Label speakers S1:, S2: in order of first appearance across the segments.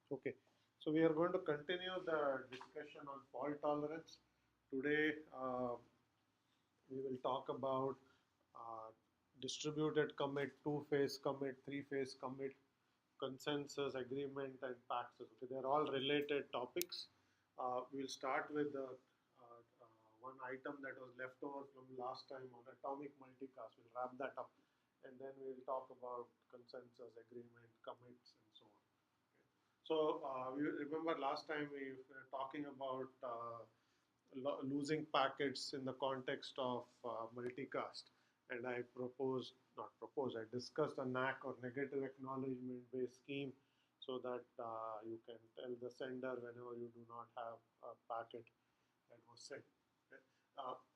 S1: Okay, so we are going to continue the discussion on fault tolerance. Today, we will talk about uh, distributed commit, two-phase commit, three-phase commit, consensus, agreement, and paxes. Okay, they're all related topics. We'll start with the one item that was left over from last time on atomic multicast. We'll wrap that up, and then we'll talk about consensus, agreement, commits, and so on. So we remember last time we were talking about losing packets in the context of multicast, and I proposed, not proposed, I discussed a NAC or negative acknowledgement based scheme, so that you can tell the sender whenever you do not have a packet that was sent. Okay.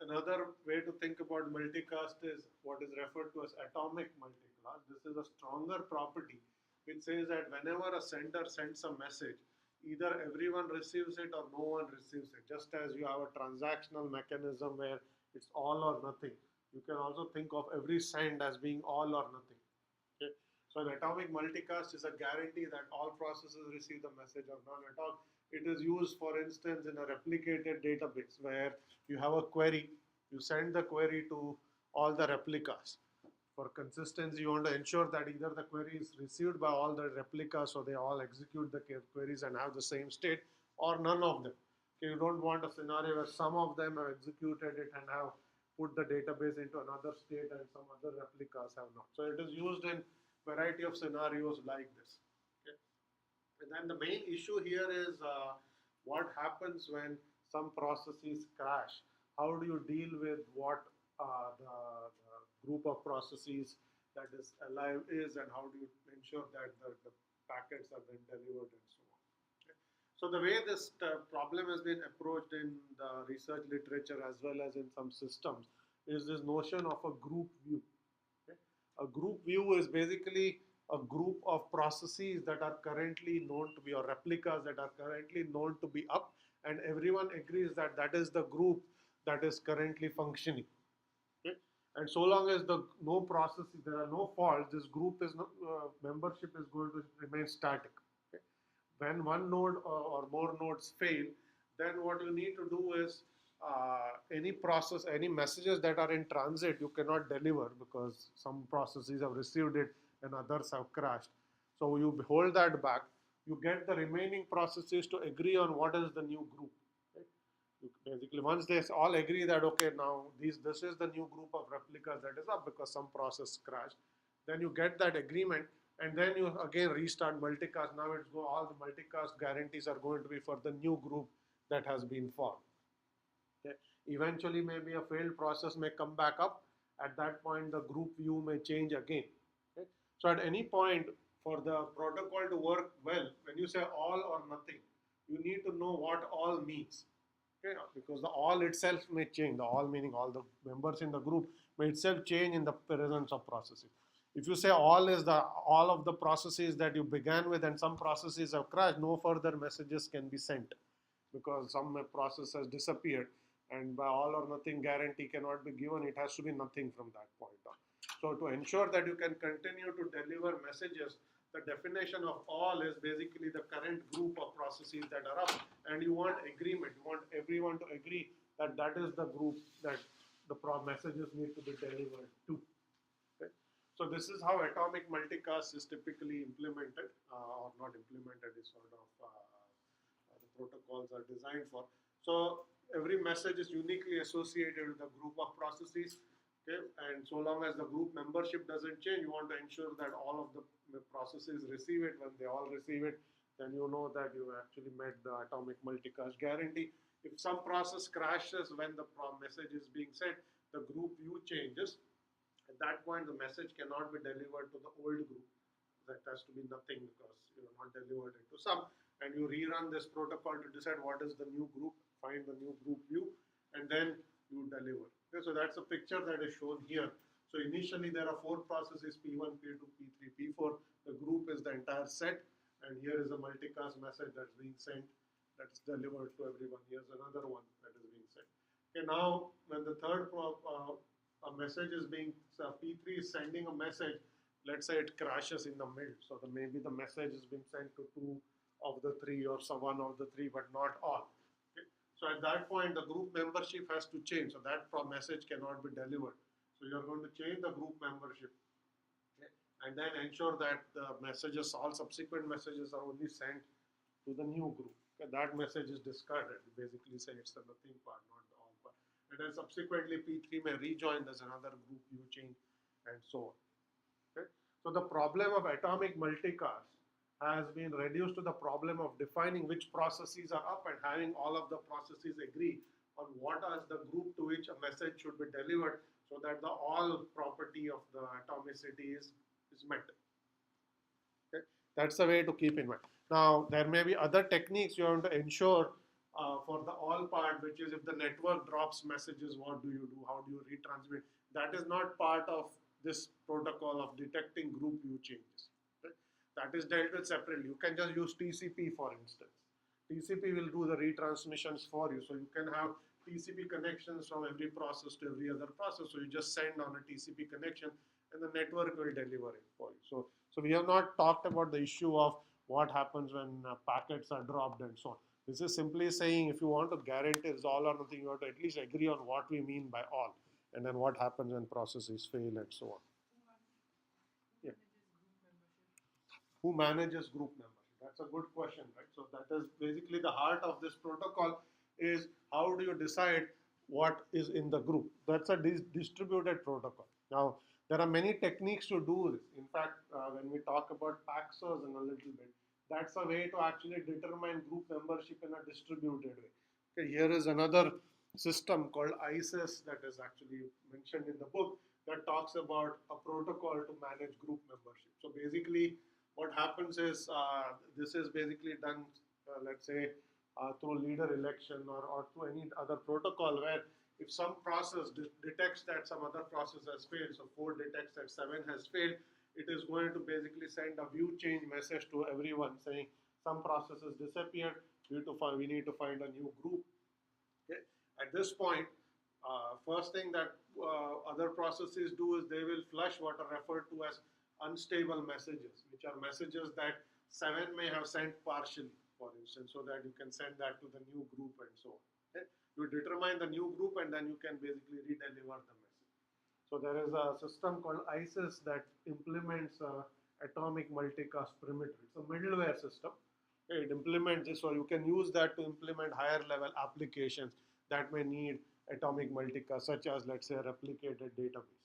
S1: Another way to think about multicast is what is referred to as atomic multicast. This is a stronger property which says that whenever a sender sends a message, either everyone receives it or no one receives it. Just as you have a transactional mechanism where it's all or nothing, you can also think of every send as being all or nothing. Okay? So an atomic multicast is a guarantee that all processes receive the message or none at all. It is used, for instance, in a replicated database where you have a query, you send the query to all the replicas. For consistency, you want to ensure that either the query is received by all the replicas, so they all execute the queries and have the same state, or none of them. Okay, you don't want a scenario where some of them have executed it and have put the database into another state and some other replicas have not. So it is used in variety of scenarios like this. Okay. And then the main issue here is what happens when some processes crash. How do you deal with what the group of processes that is alive is, and how do you ensure that the packets are then delivered and so on. Okay. So the way this problem has been approached in the research literature as well as in some systems is this notion of a group view. Okay. A group view is basically a group of processes that are currently known to be, or replicas that are currently known to be up, and everyone agrees that that is the group that is currently functioning. Okay. And so long as the no processes, there are no faults, this group is membership is going to remain static. Okay. When one node or more nodes fail, then what you need to do is any process, any messages that are in transit, you cannot deliver because some processes have received it and others have crashed. So you hold that back. You get the remaining processes to agree on what is the new group. Right? Basically, once they all agree that okay, now this is the new group of replicas that is up because some process crashed, then you get that agreement, and then you again restart multicast. Now it's go all the multicast guarantees are going to be for the new group that has been formed. Okay. Eventually, maybe a failed process may come back up. At that point, the group view may change again. Okay. So at any point, for the protocol to work well, when you say all or nothing, you need to know what all means. Okay. Because the all itself may change. The all meaning all the members in the group may itself change in the presence of processes. If you say all is the all of the processes that you began with and some processes have crashed, no further messages can be sent because some process has disappeared, and by all or nothing guarantee cannot be given. It has to be nothing from that point on. So to ensure that you can continue to deliver messages, the definition of all is basically the current group of processes that are up, and you want agreement. You want everyone to agree that that is the group that the messages need to be delivered to. Okay? So this is how atomic multicast is typically implemented, or not implemented, is sort of the protocols are designed for. So every message is uniquely associated with a group of processes. Okay, and so long as the group membership doesn't change, you want to ensure that all of the processes receive it. When they all receive it, then you know that you actually met the atomic multicast guarantee. If some process crashes when the message is being sent, the group view changes. At that point, the message cannot be delivered to the old group. That has to be nothing because you have not delivered it to some. And you rerun this protocol to decide what is the new group, find the new group view, and then you deliver. Okay, so that's a picture that is shown here. So initially there are four processes, P1, P2, P3, P4. The group is the entire set, and here is a multicast message that's being sent, that's delivered to everyone. Here's another one that is being sent. Okay, now when the third a message is being, so P3 is sending a message, let's say it crashes in the middle. So maybe the message has been sent to two of the three or some one of the three, but not all. Okay? So at that point, the group membership has to change. So that message cannot be delivered. So you're going to change the group membership, okay? And then ensure that the messages, all subsequent messages are only sent to the new group. Okay? That message is discarded. You basically say it's the nothing part, not the all part. And then subsequently P3 may rejoin, there's another group you change, and so on. Okay? So the problem of atomic multicast has been reduced to the problem of defining which processes are up and having all of the processes agree on what is the group to which a message should be delivered, so that the all property of the atomicity is met. Okay? That's the way to keep in mind. Now, there may be other techniques you want to ensure for the all part, which is if the network drops messages, what do you do? How do you retransmit? That is not part of this protocol of detecting group view changes. Okay? That is dealt with separately. You can just use TCP, for instance. TCP will do the retransmissions for you. So you can have TCP connections from every process to every other process. So you just send on a TCP connection and the network will deliver it for you. So we have not talked about the issue of what happens when packets are dropped and so on. This is simply saying if you want to guarantee it's all or nothing, you have to at least agree on what we mean by all, and then what happens when processes fail and so on. Yeah. Who manages group membership? That's a good question, right? So that is basically the heart of this protocol is how do you decide what is in the group? That's a distributed protocol. Now, there are many techniques to do this. In fact, when we talk about Paxos in a little bit, that's a way to actually determine group membership in a distributed way. Okay, here is another system called ISIS that is actually mentioned in the book that talks about a protocol to manage group membership. So basically, what happens is this is basically done, let's say, through leader election or through any other protocol where if some process detects that some other process has failed, so 4 detects that 7 has failed, it is going to basically send a view change message to everyone saying some processes disappeared, we need to find a new group. Okay? At this point, first thing that other processes do is they will flush what are referred to as unstable messages, which are messages that 7 may have sent partially, for instance, so that you can send that to the new group and so on. Okay? You determine the new group and then you can basically redeliver the message. So there is a system called ISIS that implements atomic multicast perimeter. It's a middleware system. Okay? It implements this, so you can use that to implement higher level applications that may need atomic multicast, such as, let's say, a replicated database.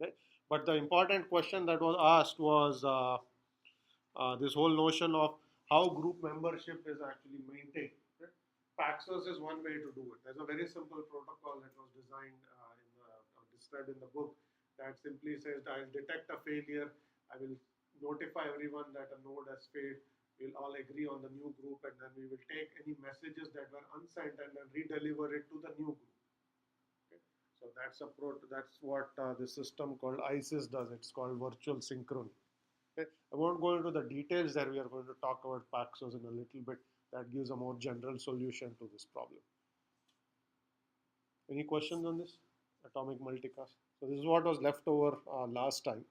S1: Okay? But the important question that was asked was this whole notion of how group membership is actually maintained. Okay? Paxos is one way to do it. There's a very simple protocol that was designed described in the book that simply says I'll detect a failure, I will notify everyone that a node has failed, we'll all agree on the new group, and then we will take any messages that were unsent and then redeliver it to the new group. Okay? So that's what the system called ISIS does. It's called virtual synchrony. Okay? I won't go into the details there. We are going to talk about Paxos in a little bit. That gives a more general solution to this problem. Any questions on this? Atomic multicast. So this is what was left over last time.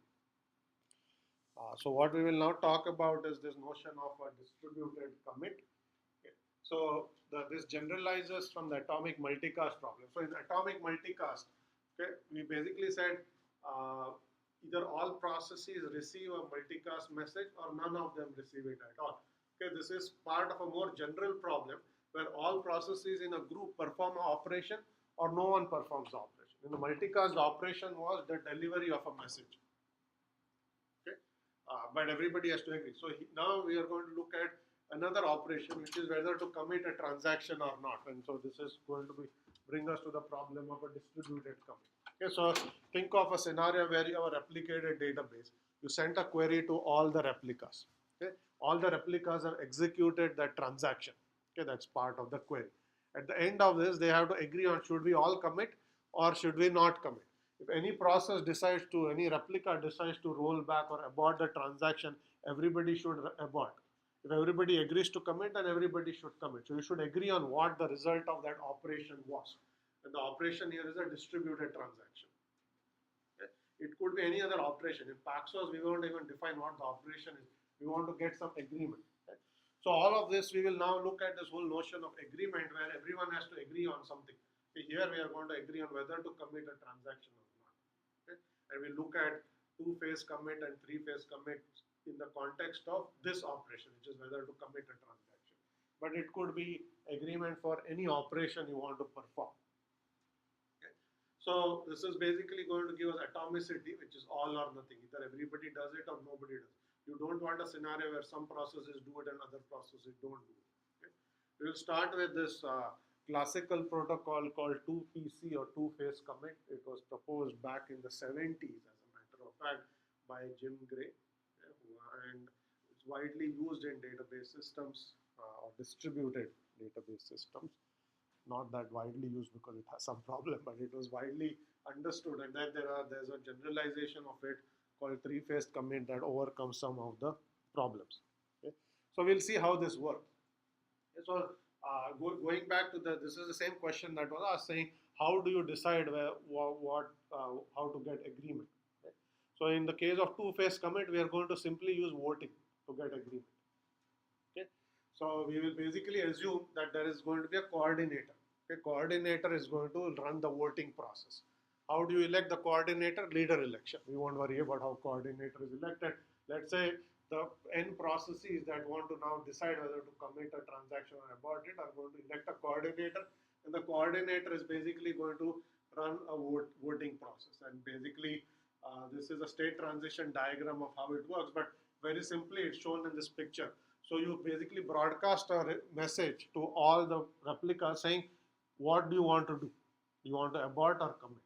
S1: So what we will now talk about is this notion of a distributed commit. Okay. So this generalizes from the atomic multicast problem. So in atomic multicast, okay, we basically said either all processes receive a multicast message or none of them receive it at all. Okay, this is part of a more general problem where all processes in a group perform an operation or no one performs the operation. In the multicast, the operation was the delivery of a message. Okay, but everybody has to agree. So now we are going to look at another operation, which is whether to commit a transaction or not. And so this is going to bring us to the problem of a distributed commit. Okay, so think of a scenario where you have a replicated database. You sent a query to all the replicas. Okay, all the replicas have executed that transaction. Okay, that's part of the query. At the end of this, they have to agree on should we all commit or should we not commit. If any process decides to, any replica decides to roll back or abort the transaction, everybody should abort. If everybody agrees to commit, then everybody should commit. So you should agree on what the result of that operation was. And the operation here is a distributed transaction. Okay? It could be any other operation. In Paxos, we won't even define what the operation is. We want to get some agreement. Okay? So all of this, we will now look at this whole notion of agreement where everyone has to agree on something. Okay, here we are going to agree on whether to commit a transaction or not. Okay? And we look at two-phase commit and three-phase commit in the context of this operation, which is whether to commit a transaction. But it could be agreement for any operation you want to perform. Okay? So this is basically going to give us atomicity, which is all or nothing. Either everybody does it or nobody does. You don't want a scenario where some processes do it and other processes don't do it. Okay? We will start with this classical protocol called 2PC or two-phase commit. It was proposed back in the 70s, as a matter of fact, by Jim Gray, and it's widely used in database systems or distributed database systems. Not that widely used because it has some problem, but it was widely understood. And then there's a generalization of it called three-phase commit that overcomes some of the problems. Okay? So we'll see how this works. Okay, so going back to this is the same question that was asked, saying how do you decide how to get agreement. Okay? So in the case of two-phase commit, we are going to simply use voting to get agreement. Okay? So we will basically assume that there is going to be a coordinator. Okay? Coordinator is going to run the voting process. How do you elect the coordinator? Leader election. We won't worry about how coordinator is elected. Let's say the n processes that want to now decide whether to commit a transaction or abort it are going to elect a coordinator, and the coordinator is basically going to run a voting process. And basically, this is a state transition diagram of how it works, but very simply, it's shown in this picture. So you basically broadcast a message to all the replicas saying, what do you want to do? You want to abort or commit?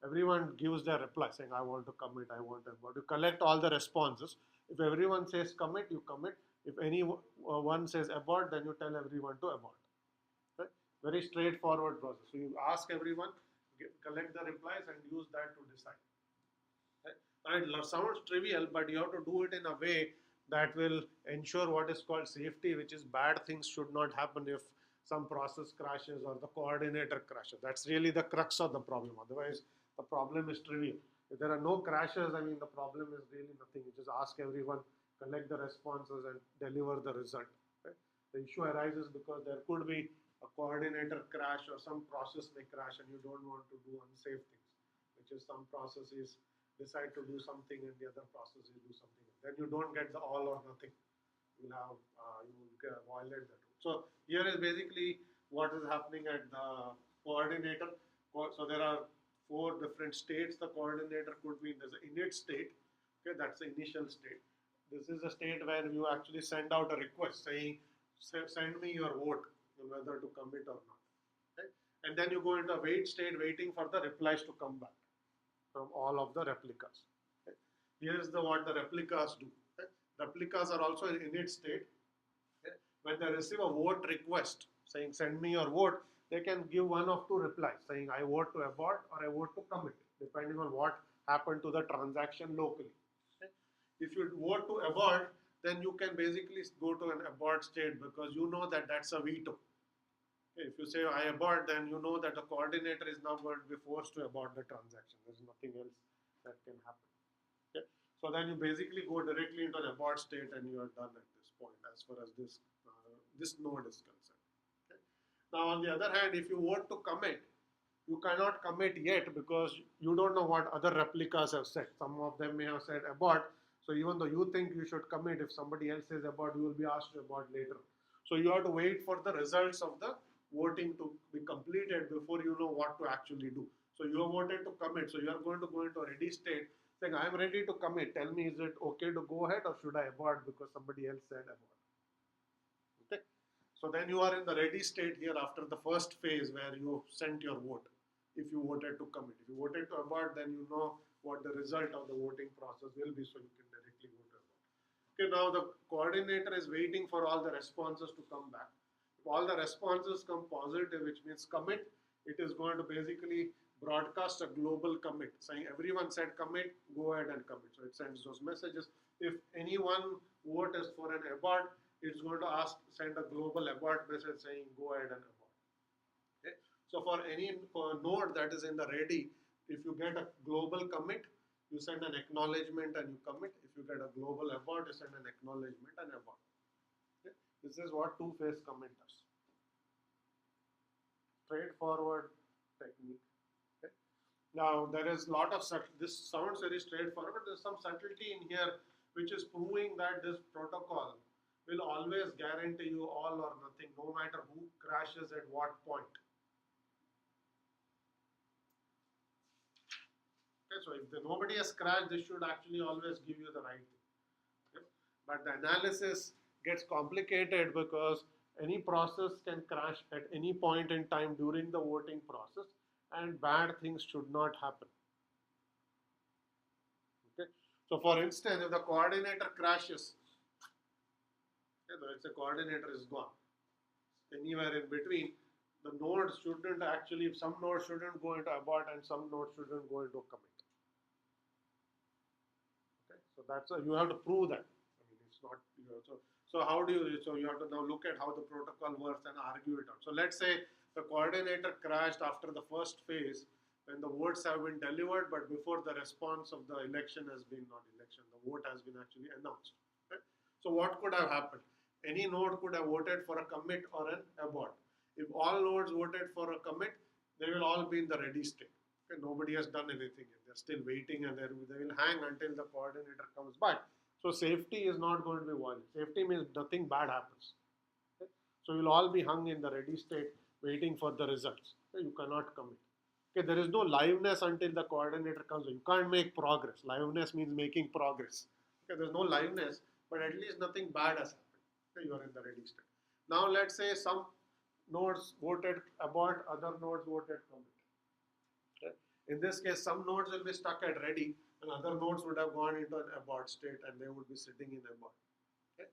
S1: Everyone gives their reply saying, I want to commit, I want to abort. You collect all the responses. If everyone says commit, you commit. If anyone says abort, then you tell everyone to abort. Right? Very straightforward process. So you ask everyone, collect the replies, and use that to decide. Right? And it sounds trivial, but you have to do it in a way that will ensure what is called safety, which is bad things should not happen if some process crashes or the coordinator crashes. That's really the crux of the problem. Otherwise, the problem is trivial. If there are no crashes, I mean, the problem is really nothing. You just ask everyone, collect the responses, and deliver the result. Right? The issue arises because there could be a coordinator crash or some process may crash, and you don't want to do unsafe things, which is some processes decide to do something and the other processes do something. Then you don't get the all or nothing. You will violate that rule. So here is basically what is happening at the coordinator. So there are 4 different states the coordinator could be in. There's an init state. Okay, that's the initial state. This is a state where you actually send out a request saying, send me your vote whether to commit or not. Okay? And then you go into a wait state waiting for the replies to come back from all of the replicas. Okay? Here's what the replicas do. Okay? Replicas are also in init state. Okay? When they receive a vote request saying send me your vote, they can give one of 2 replies saying I vote to abort or I vote to commit, depending on what happened to the transaction locally. Okay? If you vote to abort, then you can basically go to an abort state because you know that that's a veto. Okay? If you say I abort, then you know that the coordinator is now going to be forced to abort the transaction. There's nothing else that can happen. Okay? So then you basically go directly into an abort state and you are done at this point as far as this node is concerned. Okay? Now on the other hand, if you want to commit, you cannot commit yet because you don't know what other replicas have said. Some of them may have said abort. So even though you think you should commit, if somebody else says abort, you will be asked to abort later. So you have to wait for the results of the voting to be completed before you know what to actually do. So you have voted to commit. So you are going to go into a ready state saying, I am ready to commit. Tell me, is it okay to go ahead or should I abort because somebody else said abort? Okay. So then you are in the ready state here after the first phase where you sent your vote. If you voted to commit. If you voted to abort, then you know what the result of the voting process will be, so you can directly vote to abort. Okay, now the coordinator is waiting for all the responses to come back. If all the responses come positive, which means commit, it is going to basically broadcast a global commit saying everyone said commit, go ahead and commit. So it sends those messages. If anyone vote is for an abort, it's going to send a global abort message saying go ahead and abort. Okay? So for any node that is in the ready, if you get a global commit, you send an acknowledgement and you commit. If you get a global abort, you send an acknowledgement and abort. Okay? This is what two-phase commit does. Straightforward technique. Okay. Now there is a lot of this sounds very straightforward, but there's some subtlety in here which is proving that this protocol will always guarantee you all or nothing, no matter who crashes at what point. Okay, so if nobody has crashed, this should actually always give you the right thing. Okay? But the analysis gets complicated because any process can crash at any point in time during the voting process, and bad things should not happen. Okay, so for instance, if the coordinator crashes, okay, let's say coordinator is gone, anywhere in between, the nodes shouldn't actually, some nodes shouldn't go into abort and some nodes shouldn't go into commit. Okay, so that's you have to prove that. I mean, it's not, you know, so how do you, so you have to now look at how the protocol works and argue it out. So let's say the coordinator crashed after the first phase when the votes have been delivered, but before the response of the election has been, not election, the vote has been actually announced. Okay? So what could have happened? Any node could have voted for a commit or an abort. If all nodes voted for a commit, they will all be in the ready state. Okay? Nobody has done anything yet. They're still waiting and they will hang until the coordinator comes back. So safety is not going to be violated. Safety means nothing bad happens. Okay? So you'll all be hung in the ready state waiting for the results. Okay? You cannot commit. Okay, there is no liveness until the coordinator comes. You can't make progress. Liveness means making progress. Okay, there's no liveness, but at least nothing bad has happened. Okay, you are in the ready state. Now let's say some nodes voted abort, other nodes voted commit. Okay. In this case, some nodes will be stuck at ready, and other nodes would have gone into an abort state and they would be sitting in abort. Okay.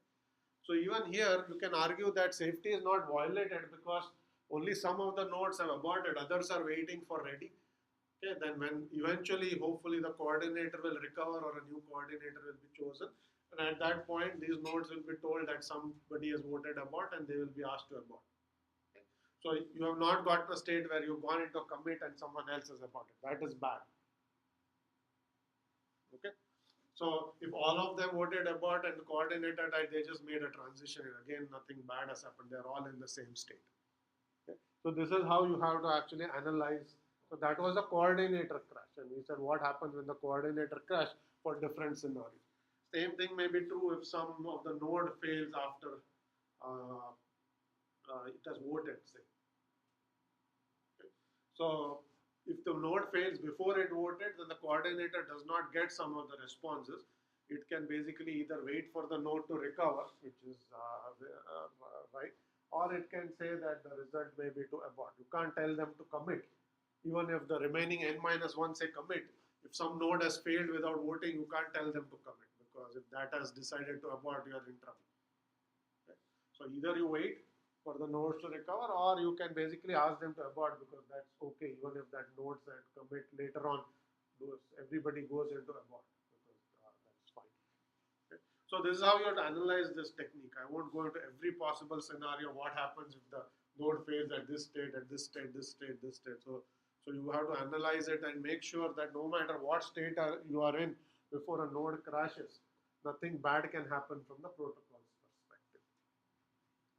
S1: So even here, you can argue that safety is not violated because only some of the nodes have aborted, others are waiting for ready. Okay, then when eventually, hopefully the coordinator will recover or a new coordinator will be chosen. And at that point, these nodes will be told that somebody has voted abort and they will be asked to abort. Okay. So you have not gotten a state where you've gone into commit and someone else has aborted. That is bad. Okay. So if all of them voted abort and the coordinator died, they just made a transition and again nothing bad has happened. They're all in the same state. Okay. So this is how you have to actually analyze. So that was a coordinator crash, and we said what happens when the coordinator crash for different scenarios. Same thing may be true if some of the node fails after it has voted, say. Okay. So if the node fails before it voted, then the coordinator does not get some of the responses. It can basically either wait for the node to recover, which is right, or it can say that the result may be to abort. You can't tell them to commit. Even if the remaining n-1 say commit, if some node has failed without voting, you can't tell them to commit, because if that has decided to abort, you are in trouble. Okay. So either you wait for the nodes to recover, or you can basically ask them to abort, because that's okay, even if that node said commit later on, everybody goes into abort, because that's fine. Okay. So this is how you have to analyze this technique. I won't go into every possible scenario, what happens if the node fails at this state, at this state, this state, this state. So you have to analyze it and make sure that no matter what state you are in before a node crashes, nothing bad can happen from the protocol's perspective.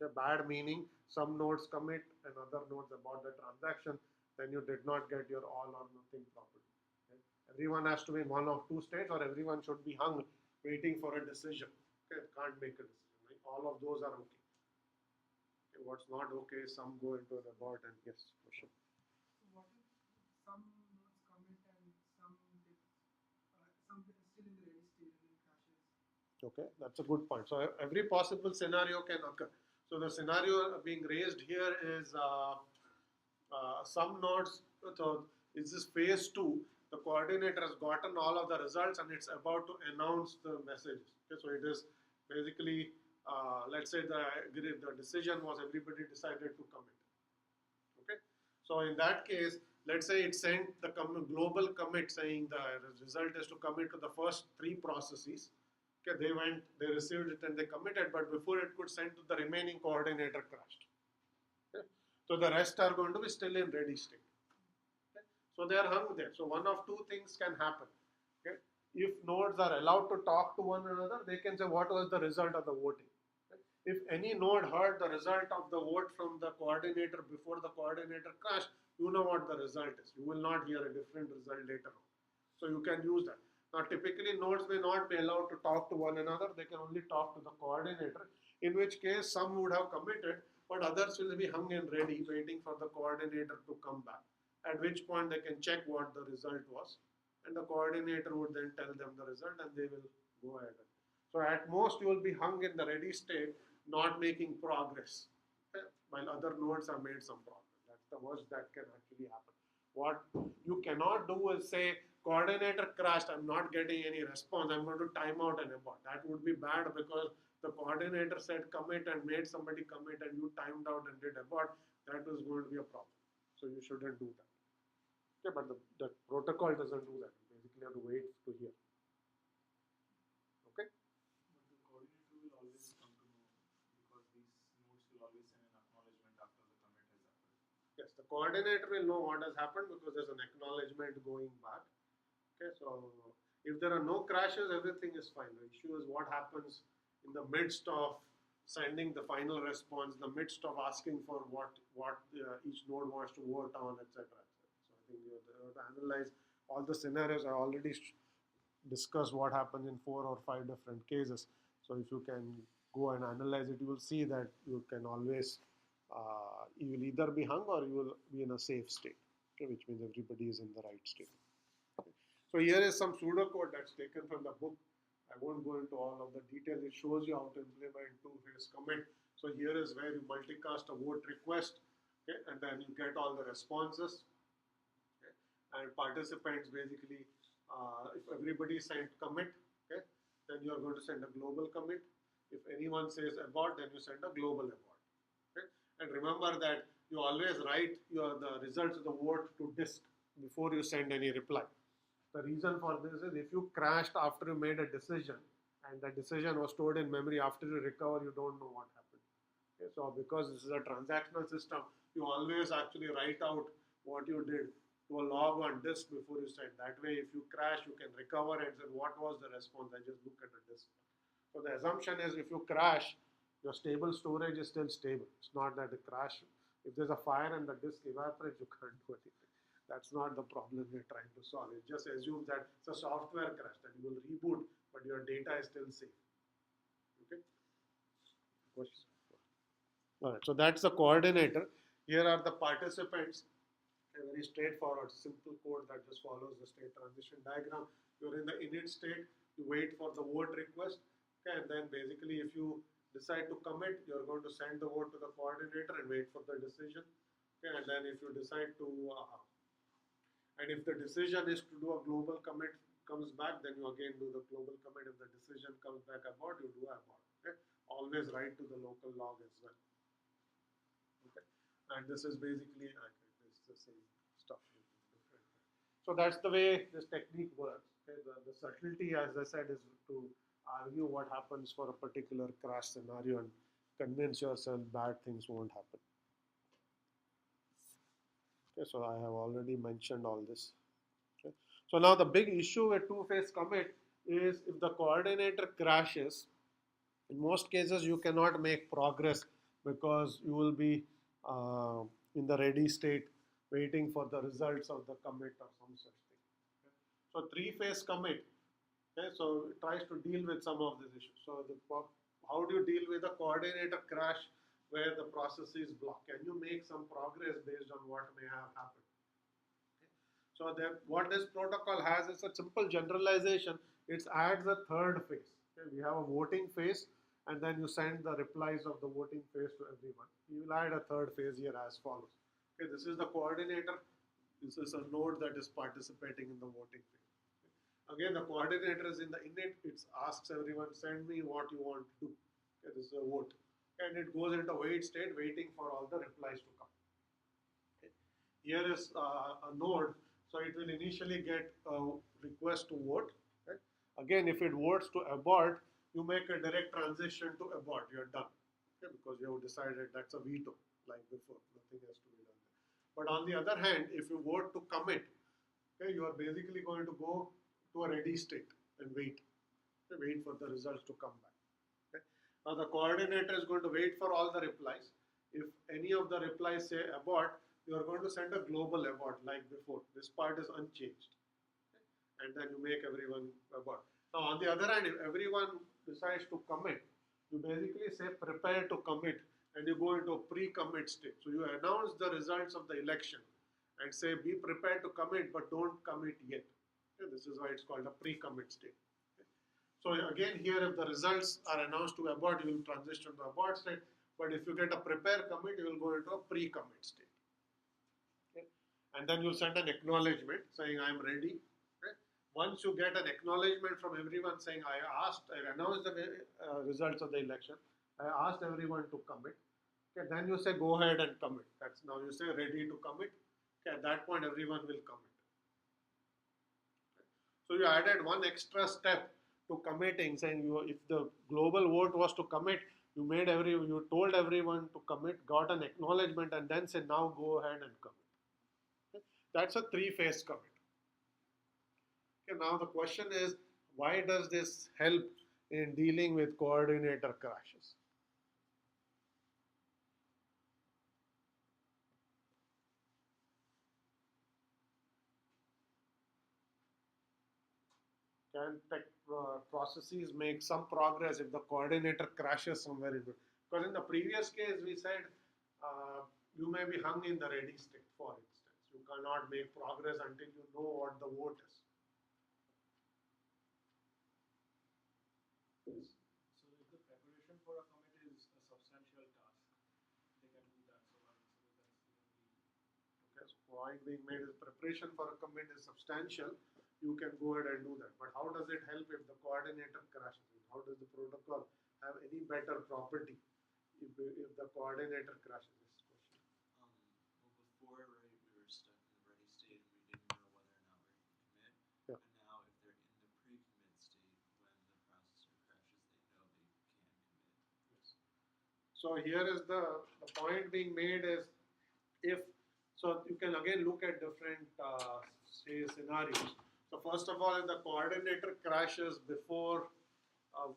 S1: The bad meaning some nodes commit and other nodes abort the transaction, then you did not get your all or nothing property. Okay? Everyone has to be in one of two states, or everyone should be hung waiting for a decision. Okay, can't make a decision. Right? All of those are okay. Okay. What's not okay, some go into an abort, and yes, for sure.
S2: So what if some nodes commit and some is still in the ready state and then crashes?
S1: Okay, that's a good point. So every possible scenario can occur. So the scenario being raised here is some nodes. So is this phase 2? The coordinator has gotten all of the results and it's about to announce the messages. Okay, so it is basically, let's say the decision was everybody decided to commit. Okay, so in that case, let's say it sent the global commit saying the result is to commit to the first 3 processes. Okay, they went, they received it and they committed, but before it could send to the remaining, coordinator crashed. Okay, so the rest are going to be still in ready state. Okay, so they are hung there. So one of 2 things can happen. Okay, if nodes are allowed to talk to one another, they can say what was the result of the voting. Okay? If any node heard the result of the vote from the coordinator before the coordinator crashed, you know what the result is. You will not hear a different result later on. So you can use that. Now typically nodes may not be allowed to talk to one another. They can only talk to the coordinator, in which case some would have committed, but others will be hung and ready waiting for the coordinator to come back. At which point they can check what the result was, and the coordinator would then tell them the result and they will go ahead. So at most you will be hung in the ready state, not making progress, while other nodes have made some progress. That's the worst that can actually happen. What you cannot do is say, coordinator crashed, I'm not getting any response, I'm going to time out and abort. That would be bad because the coordinator said commit and made somebody commit and you timed out and did abort. That was going to be a problem. So you shouldn't do that. Okay, but the protocol doesn't do that. You basically have to wait to hear. Okay?
S3: But the coordinator will always come to know because these nodes will always send an acknowledgement after the commit has happened.
S1: Yes, the coordinator will know what has happened because there's an acknowledgement going back. Okay, so if there are no crashes, everything is fine. The issue is what happens in the midst of sending the final response, the midst of asking for what each node wants to vote on, etc. So I think you have to analyze all the scenarios. I already discussed what happens in 4 or 5 different cases. So if you can go and analyze it, you will see that you can always you will either be hung or you will be in a safe state, okay, which means everybody is in the right state. Okay. So here is some pseudocode that's taken from the book. I won't go into all of the details. It shows you how to implement two-phase commit. So here is where you multicast a vote request, okay, and then you get all the responses. Okay, and participants basically, if everybody sent commit, okay, then you are going to send a global commit. If anyone says abort, then you send a global abort. Okay, and remember that you always write the results of the vote to disk before you send any reply. The reason for this is if you crashed after you made a decision and the decision was stored in memory, after you recover, you don't know what happened. Okay, so because this is a transactional system, you always actually write out what you did to a log on disk before you send. That way, if you crash, you can recover and say, what was the response? I just look at the disk. So the assumption is if you crash, your stable storage is still stable. It's not that the crash, if there's a fire and the disk evaporates, you can't do anything. That's not the problem we're trying to solve. It just assumes that it's a software crash, that you will reboot, but your data is still safe. Okay? Questions? All right, so that's the coordinator. Here are the participants. A very straightforward, simple code that just follows the state transition diagram. You're in the init state, you wait for the vote request, okay, and then basically if you decide to commit, you're going to send the vote to the coordinator and wait for the decision. Okay, and then if you decide to and if the decision is to do a global commit comes back, then you again do the global commit. If the decision comes back abort, you do abort. Okay? Always write to the local log as well. Okay? And this is basically it's the same stuff. So that's the way this technique works. Okay? The subtlety, as I said, is to argue what happens for a particular crash scenario and convince yourself bad things won't happen. Okay, so I have already mentioned all this. Okay. So now the big issue with two-phase commit is if the coordinator crashes, in most cases you cannot make progress because you will be in the ready state waiting for the results of the commit or some such thing. Okay. So three-phase commit, okay, so it tries to deal with some of these issues. So how do you deal with a coordinator crash where the process is blocked? Can you make some progress based on what may have happened? Okay. So what this protocol has is a simple generalization. It adds a third phase. Okay. We have a voting phase and then you send the replies of the voting phase to everyone. You will add a third phase here as follows. Okay, this is the coordinator. This is a node that is participating in the voting phase. Again, the coordinator is in the init. It asks everyone, send me what you want to do. Okay, this is a vote. And it goes into wait state, waiting for all the replies to come. Okay. Here is a node, so it will initially get a request to vote. Okay. Again, if it votes to abort, you make a direct transition to abort. You're done, okay, because you have decided that's a veto, like before. Nothing has to be done there. But on the other hand, if you vote to commit, okay, you are basically going to go to a ready state and wait. Okay, wait for the results to come back. Okay. Now the coordinator is going to wait for all the replies. If any of the replies say abort, you are going to send a global abort like before. This part is unchanged. And then you make everyone abort. Now on the other hand, if everyone decides to commit, you basically say prepare to commit and you go into a pre-commit state. So you announce the results of the election and say be prepared to commit but don't commit yet. Okay, this is why it's called a pre-commit state. Okay. So again here if the results are announced to abort, you will transition to abort state. But if you get a prepare commit, you will go into a pre-commit state. Okay. And then you'll send an acknowledgement saying I am ready. Okay. Once you get an acknowledgement from everyone saying I announced the results of the election, I asked everyone to commit. Okay, then you say go ahead and commit. That's now you say ready to commit. Okay, at that point everyone will commit. So you added one extra step to committing, saying if the global vote was to commit, you told everyone to commit, got an acknowledgement, and then said now go ahead and commit. Okay? That's a three-phase commit. Okay, now the question is, why does this help in dealing with coordinator crashes? Can tech processes make some progress if the coordinator crashes somewhere in between? Because in the previous case we said you may be hung in the ready state, for instance. You cannot make progress until you know what the vote is. Yes.
S3: So if the preparation for a commit is a substantial task, they can do that. So that's the only.
S1: Okay, so point being made is preparation for a commit is substantial. You can go ahead and do that. But how does it help if the coordinator crashes? How does the protocol have any better property if the coordinator crashes? This question.
S4: Well, before, right, we were stuck in the ready state and we didn't know whether or not we can commit.
S1: Yeah.
S4: And now, if they're in the pre-commit state, when the processor crashes, they know they can commit.
S1: Yes. So here is the point being made is so you can again look at different say scenarios. So first of all, if the coordinator crashes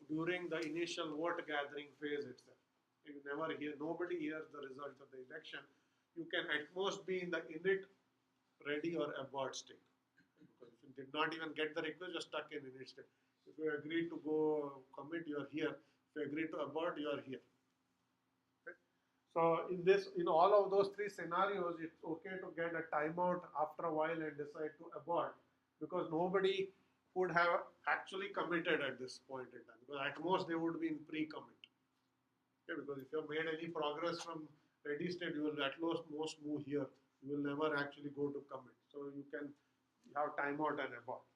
S1: during the initial vote gathering phase itself, nobody hears the results of the election. You can at most be in the init, ready or abort state. Because if you did not even get the request, you're stuck in init state. If you agreed to go commit, you are here. If you agreed to abort, you are here. Okay? So in all of those three scenarios, it's okay to get a timeout after a while and decide to abort, because nobody would have actually committed at this point in time. Because at most they would be in pre-commit. Okay, because if you have made any progress from ready state, you will at most move here. You will never actually go to commit. So you can have timeout and abort.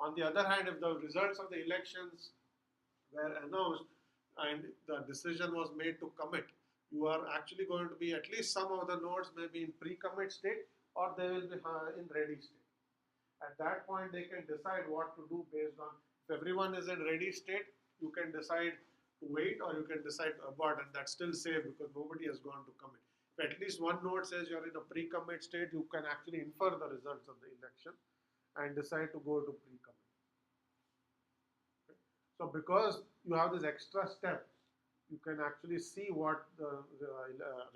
S1: On the other hand, if the results of the elections were announced and the decision was made to commit, you are actually going to be, at least some of the nodes may be in pre-commit state or they will be in ready state. At that point, they can decide what to do based on, if everyone is in ready state, you can decide to wait or you can decide to abort, and that's still safe because nobody has gone to commit. If at least one node says you're in a pre-commit state, you can actually infer the results of the election and decide to go to pre-commit. Okay. So because you have this extra step, you can actually see what the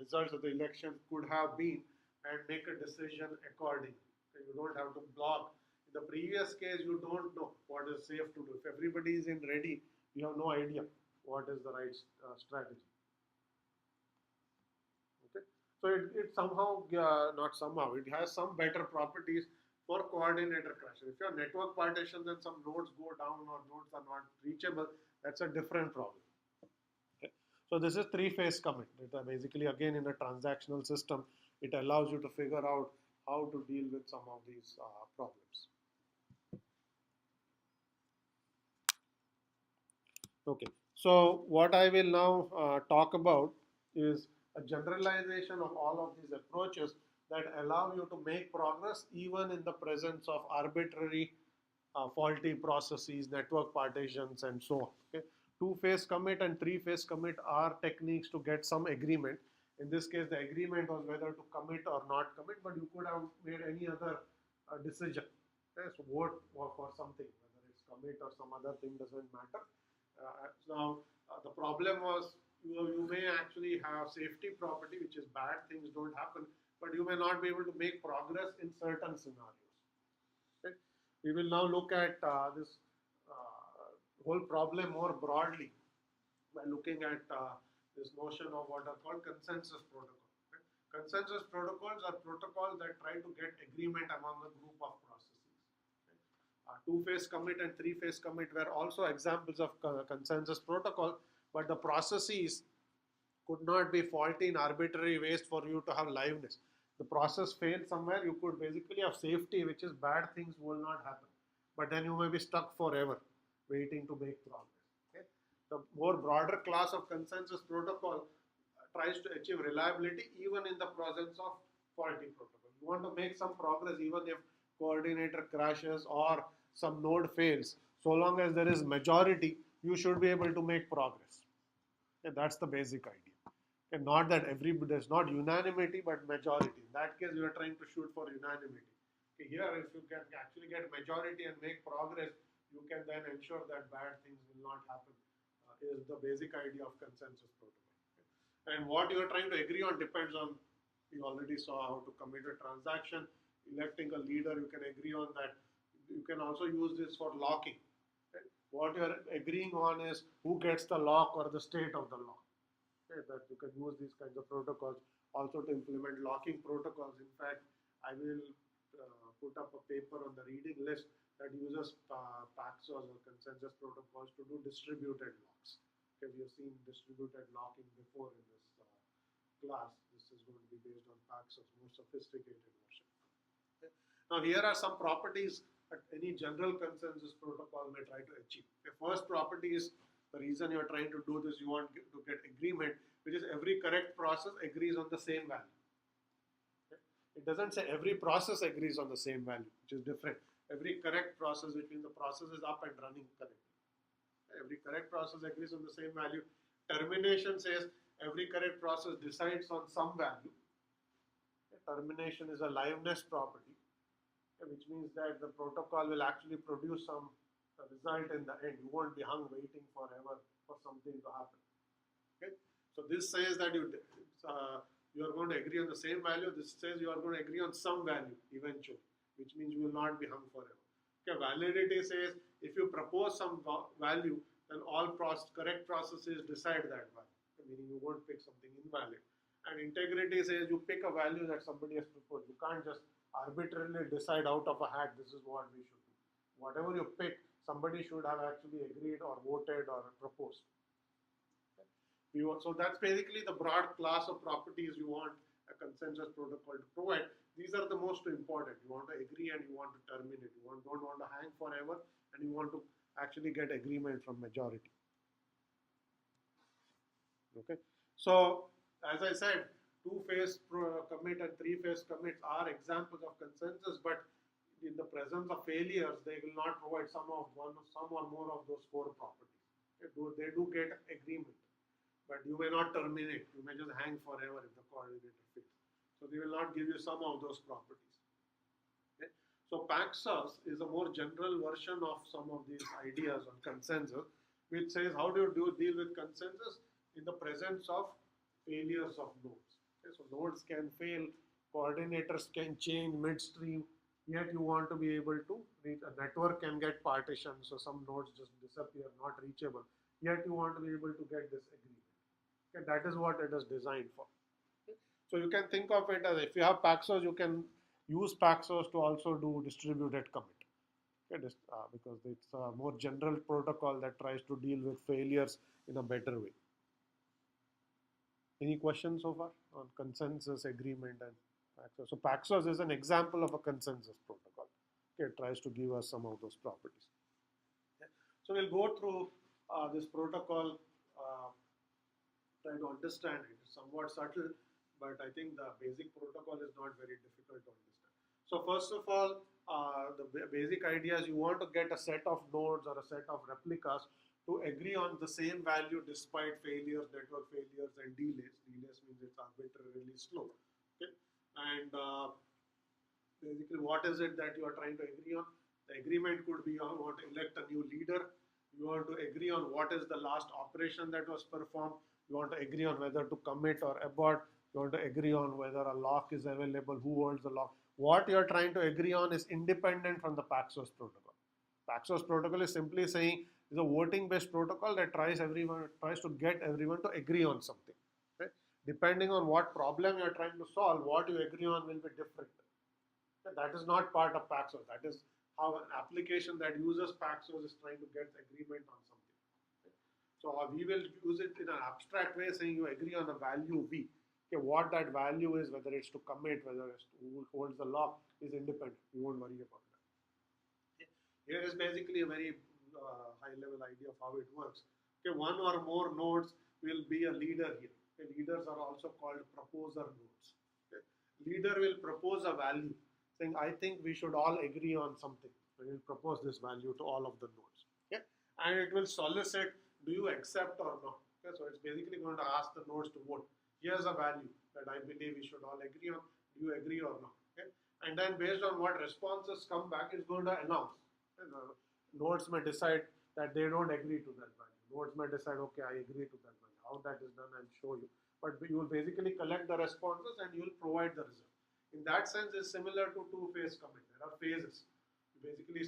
S1: results of the election could have been and make a decision accordingly. Okay. You don't have to block. In the previous case, you don't know what is safe to do. If everybody is in ready, you have no idea what is the right strategy. Okay, so it somehow, not somehow, it has some better properties for coordinator crashes. If your network partitions and some nodes go down or nodes are not reachable, that's a different problem. Okay, so this is three-phase commit. Basically, again, in a transactional system, it allows you to figure out how to deal with some of these problems. Okay, so what I will now talk about is a generalization of all of these approaches that allow you to make progress even in the presence of arbitrary faulty processes, network partitions, and so on. Okay, two-phase commit and three-phase commit are techniques to get some agreement. In this case, the agreement was whether to commit or not commit, but you could have made any other decision. Okay, so vote for something, whether it's commit or some other thing, doesn't matter. Now, The problem was you may actually have safety property, which is bad, things don't happen, but you may not be able to make progress in certain scenarios. Okay? We will now look at this whole problem more broadly by looking at this notion of what are called consensus protocol. Right? Consensus protocols are protocols that try to get agreement among a group of processes. Two-phase commit and three-phase commit were also examples of consensus protocol, but the processes could not be faulty in arbitrary ways for you to have liveness. The process failed somewhere, you could basically have safety, which is bad things will not happen. But then you may be stuck forever waiting to make progress. Okay? The more broader class of consensus protocol tries to achieve reliability even in the presence of faulty protocol. You want to make some progress even if coordinator crashes or some node fails. So long as there is majority, you should be able to make progress. Okay, that's the basic idea. Okay, not that there's not unanimity, but majority. In that case, you are trying to shoot for unanimity. Okay, here, if you can actually get majority and make progress, you can then ensure that bad things will not happen. Is the basic idea of consensus protocol. Okay. And what you are trying to agree on depends on, you already saw how to commit a transaction, electing a leader, you can agree on that. You can also use this for locking. Okay. What you are agreeing on is who gets the lock or the state of the lock. Okay. That you can use these kinds of protocols also to implement locking protocols. In fact, I will put up a paper on the reading list that uses Paxos or consensus protocols to do distributed locks. Okay, we have seen distributed locking before in this class. This is going to be based on Paxos, more sophisticated version. Okay. Now here are some properties that any general consensus protocol may try to achieve. The first property is the reason you are trying to do this, you want to get agreement, which is every correct process agrees on the same value. Okay. It doesn't say every process agrees on the same value, which is different. Every correct process, which means the process is up and running correctly. Every correct process agrees on the same value. Termination says every correct process decides on some value. Termination is a liveness property, which means that the protocol will actually produce some result in the end. You won't be hung waiting forever for something to happen. Okay? So this says that you are going to agree on the same value. This says you are going to agree on some value eventually, which means you will not be hung forever. Okay, validity says if you propose some value, then all correct processes decide that value, meaning you won't pick something invalid. And integrity says you pick a value that somebody has proposed. You can't just arbitrarily decide out of a hat this is what we should do. Whatever you pick, somebody should have actually agreed or voted or proposed. Okay. So that's basically the broad class of properties you want a consensus protocol to provide. These are the most important. You want to agree and you want to terminate. You don't want to hang forever, and you want to actually get agreement from majority. Okay. So as I said, two-phase commit and three-phase commits are examples of consensus, but in the presence of failures, they will not provide some or more of those four properties. They do get agreement, but you may not terminate. You may just hang forever if the coordinator fails. So they will not give you some of those properties. Okay? So Paxos is a more general version of some of these ideas on consensus, which says how do you deal with consensus in the presence of failures of nodes. Okay? So nodes can fail, coordinators can change midstream, yet you want to be able to reach. A network can get partitioned, so some nodes just disappear, not reachable, yet you want to be able to get this agreement. Okay? That is what it is designed for. So you can think of it as, if you have Paxos, you can use Paxos to also do distributed commit. Okay, because it's a more general protocol that tries to deal with failures in a better way. Any questions so far on consensus, agreement, and Paxos? So Paxos is an example of a consensus protocol. Okay, it tries to give us some of those properties. Okay. So we'll go through this protocol, try to understand it. It's somewhat subtle, but I think the basic protocol is not very difficult to understand. So first of all, the basic idea is you want to get a set of nodes or a set of replicas to agree on the same value despite failures, network failures, and delays. Delays means it's arbitrarily slow. Okay, and basically, what is it that you are trying to agree on? The agreement could be you want to elect a new leader. You want to agree on what is the last operation that was performed. You want to agree on whether to commit or abort. You want to agree on whether a lock is available, who holds the lock. What you are trying to agree on is independent from the Paxos protocol. Paxos protocol is simply saying it's a voting-based protocol that tries to get everyone to agree on something. Okay? Depending on what problem you are trying to solve, what you agree on will be different. Okay? That is not part of Paxos. That is how an application that uses Paxos is trying to get agreement on something. Okay? So we will use it in an abstract way, saying you agree on a value V. Okay, what that value is, whether it's to commit, whether it's to who holds the lock, is independent. You won't worry about that. Okay. Here is basically a very high-level idea of how it works. Okay, one or more nodes will be a leader here. Okay, leaders are also called proposer nodes. Okay. Leader will propose a value, saying, I think we should all agree on something. It will propose this value to all of the nodes. Okay? And it will solicit, do you accept or not? Okay? So it's basically going to ask the nodes to vote. Here's a value that I believe we should all agree on. Do you agree or not? Okay? And then based on what responses come back, it's going to announce. And nodes may decide that they don't agree to that value. Nodes may decide, okay, I agree to that value. How that is done, I'll show you. But you will basically collect the responses and you will provide the result. In that sense, it's similar to two-phase commit. There are phases. You basically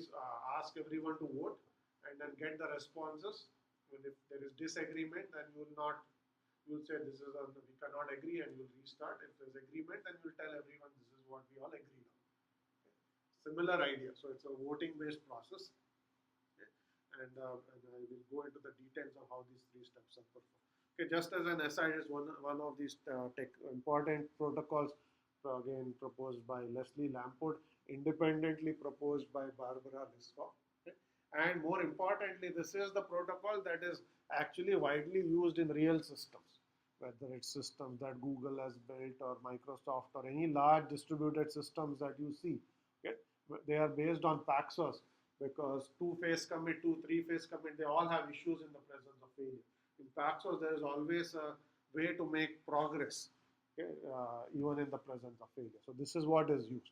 S1: ask everyone to vote and then get the responses. And if there is disagreement, then you will say this is we cannot agree, and you will restart. If there is agreement, then you will tell everyone this is what we all agreed on. Okay. Similar idea. So it's a voting-based process. Okay. And I will go into the details of how these three steps are performed. Okay, just as an aside, is one of these important protocols. Again proposed by Leslie Lamport, independently proposed by Barbara Liskov. Okay? And more importantly, this is the protocol that is actually widely used in real systems, whether it's systems that Google has built or Microsoft or any large distributed systems that you see. Okay? They are based on Paxos because two-phase commit, three-phase commit, they all have issues in the presence of failure. In Paxos, there is always a way to make progress. Okay, even in the presence of failure. So this is what is used.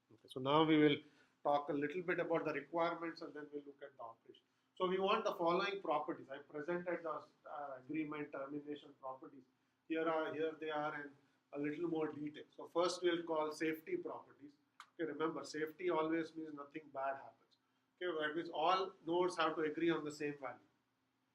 S1: Okay, so now we will talk a little bit about the requirements and then we'll look at the operation. So we want the following properties. I presented the agreement termination properties. Here they are in a little more detail. So first we'll call safety properties. Okay, remember safety always means nothing bad happens. Okay, that means all nodes have to agree on the same value.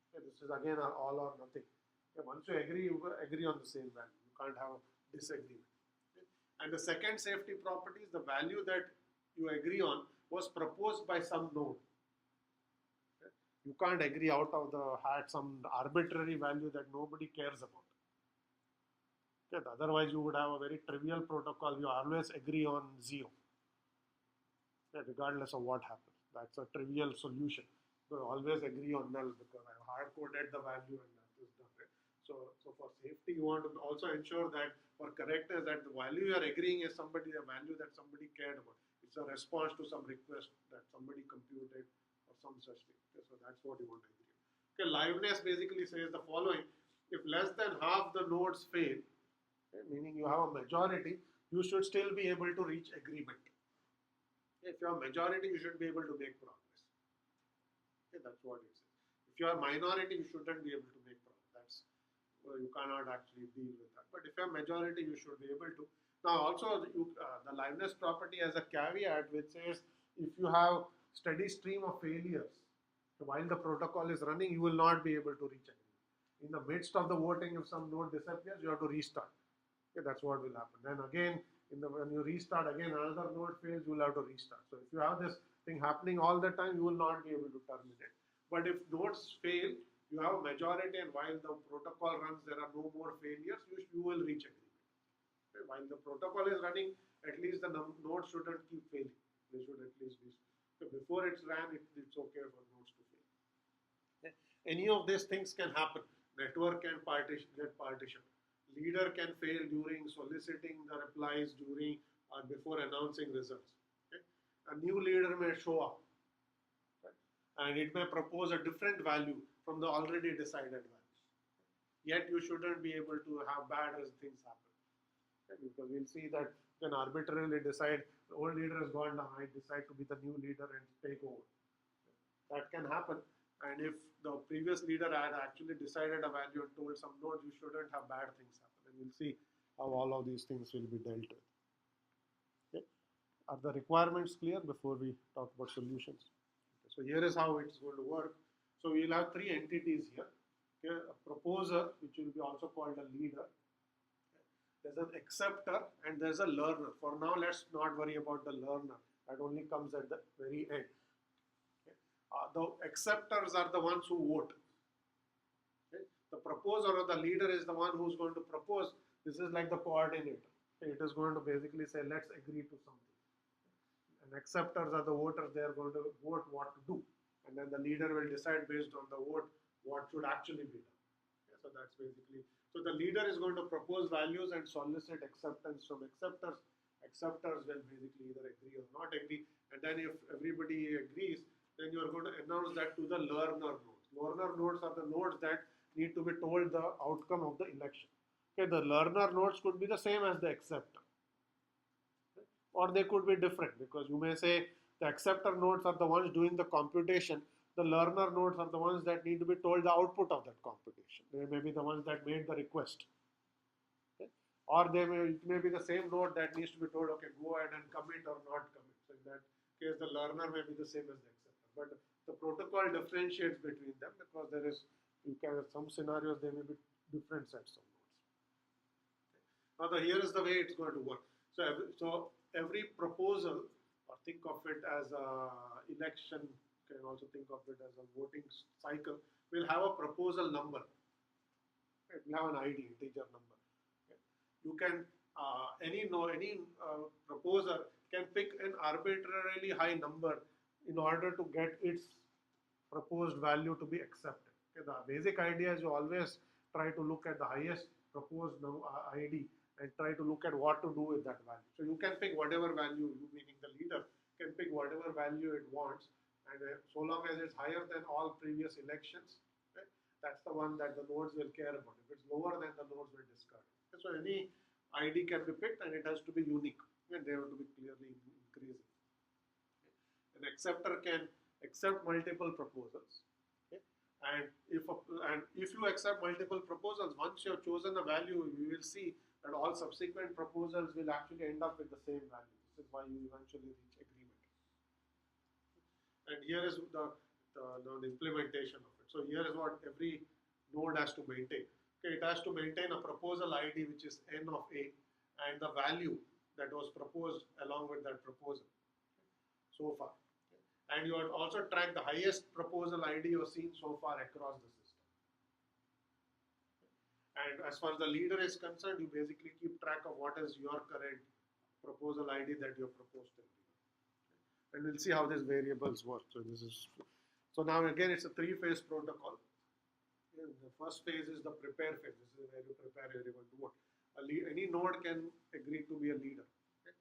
S1: Okay, this is again all or nothing. Okay, once you agree on the same value. You can't have a disagreement. Okay. And the second safety property is the value that you agree on was proposed by some node. Okay. You can't agree out of the hat some arbitrary value that nobody cares about. Okay. Otherwise, you would have a very trivial protocol. You always agree on 0, okay, regardless of what happens. That's a trivial solution. You always agree on null because I have hard-coded the value and that is done. Right? So for safety, you want to also ensure that for correctness, that the value you are agreeing is a value that somebody cared about. It's a response to some request that somebody computed or some such thing. Okay, so that's what you want to agree. Okay, liveness basically says the following: if less than half the nodes fail, okay, meaning you have a majority, you should still be able to reach agreement. Okay, if you have majority, you should be able to make progress. Okay, that's what it says. If you are minority, you shouldn't be able to make progress. You cannot actually deal with that. But if you are majority, you should be able to. Now, also the liveness property has a caveat which says if you have steady stream of failures while the protocol is running, you will not be able to reach agreement. In the midst of the voting, if some node disappears, you have to restart. Okay, that's what will happen. Then again, when you restart again, another node fails, you will have to restart. So if you have this thing happening all the time, you will not be able to terminate. But if nodes fail, you have a majority, and while the protocol runs, there are no more failures, you will reach agreement. Okay? While the protocol is running, at least the nodes shouldn't keep failing. They should at least be. So before it's ran, it's okay for nodes to fail. Okay? Any of these things can happen. Network can get partitioned. Leader can fail during soliciting the replies during or before announcing results. Okay? A new leader may show up, right? And it may propose a different value from the already decided value. Yet you shouldn't be able to have bad things happen. Okay? Because we'll see that you can arbitrarily decide the old leader has gone down, I decide to be the new leader and take over. That can happen. And if the previous leader had actually decided a value and told some nodes, you shouldn't have bad things happen. And we'll see how all of these things will be dealt with. Okay. Are the requirements clear before we talk about solutions? Okay. So here is how it's going to work. So we'll have three entities here. Okay. A proposer, which will be also called a leader. There's an acceptor and there's a learner. For now, let's not worry about the learner. That only comes at the very end. Okay. The acceptors are the ones who vote. Okay. The proposer or the leader is the one who's going to propose. This is like the coordinator. Okay. It is going to basically say, let's agree to something. And acceptors are the voters. They are going to vote what to do. And then the leader will decide based on the vote what should actually be done. Okay. So that's basically. So the leader is going to propose values and solicit acceptance from acceptors. Acceptors will basically either agree or not agree. And then if everybody agrees, then you are going to announce that to the learner nodes. Learner nodes are the nodes that need to be told the outcome of the election. Okay, the learner nodes could be the same as the acceptor. Okay? Or they could be different, because you may say the acceptor nodes are the ones doing the computation. The learner nodes are the ones that need to be told the output of that computation. They may be the ones that made the request. Okay? Or it may be the same node that needs to be told, okay, go ahead and commit or not commit. So in that case, the learner may be the same as the acceptor. But the protocol differentiates between them, because there is, some scenarios there may be different sets of nodes. Okay? Now here is the way it's going to work. So every proposal, or think of it as a election, you can also think of it as a voting cycle, will have a proposal number. It will have an ID, integer number. Okay. You can, any proposer can pick an arbitrarily high number in order to get its proposed value to be accepted. Okay. The basic idea is you always try to look at the highest proposed ID and try to look at what to do with that value. So you can pick whatever value, you meaning the leader, can pick whatever value it wants. And so long as it's higher than all previous elections, okay, that's the one that the nodes will care about. If it's lower, then the nodes will discard it. Okay, so any ID can be picked, and it has to be unique, and they have to be clearly increasing. Okay. An acceptor can accept multiple proposals. Okay. And if you accept multiple proposals, once you have chosen a value, you will see that all subsequent proposals will actually end up with the same value. This is why you eventually reach agreement. And here is the implementation of it. So here is what every node has to maintain. Okay, it has to maintain a proposal ID which is n of a, and the value that was proposed along with that proposal so far. Okay. And you will also track the highest proposal ID you have seen so far across the system. And as far as the leader is concerned, you basically keep track of what is your current proposal ID that you have proposed to. And we'll see how these variables work. So now again, it's a three-phase protocol. And the first phase is the prepare phase. This is where you prepare everyone to vote. Any node can agree to be a leader. Okay?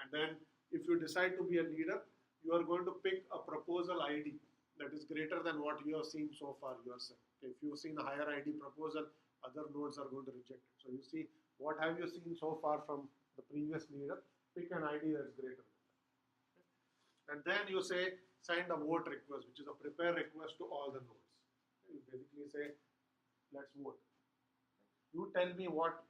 S1: And then if you decide to be a leader, you are going to pick a proposal ID that is greater than what you have seen so far yourself. Okay? If you've seen a higher ID proposal, other nodes are going to reject it. So you see, what have you seen so far from the previous leader? Pick an ID that's greater. And then you say, send a vote request, which is a prepare request to all the nodes. You basically say, let's vote. You tell me what,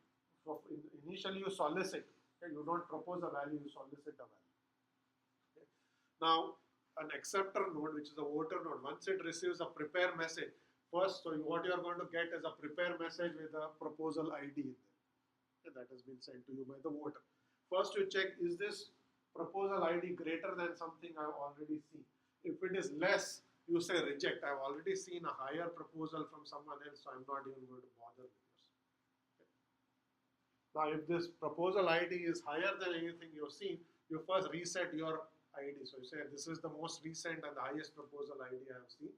S1: initially you solicit. Okay? You don't propose a value, you solicit a value. Okay? Now, an acceptor node, which is a voter node, once it receives a prepare message, first, so what you are going to get is a prepare message with a proposal ID in there. Okay? That has been sent to you by the voter. First you check, is this proposal ID greater than something I've already seen? If it is less, you say reject. I've already seen a higher proposal from someone else, so I'm not even going to bother with this. Okay. Now, if this proposal ID is higher than anything you've seen, you first reset your ID. So you say this is the most recent and the highest proposal ID I have seen.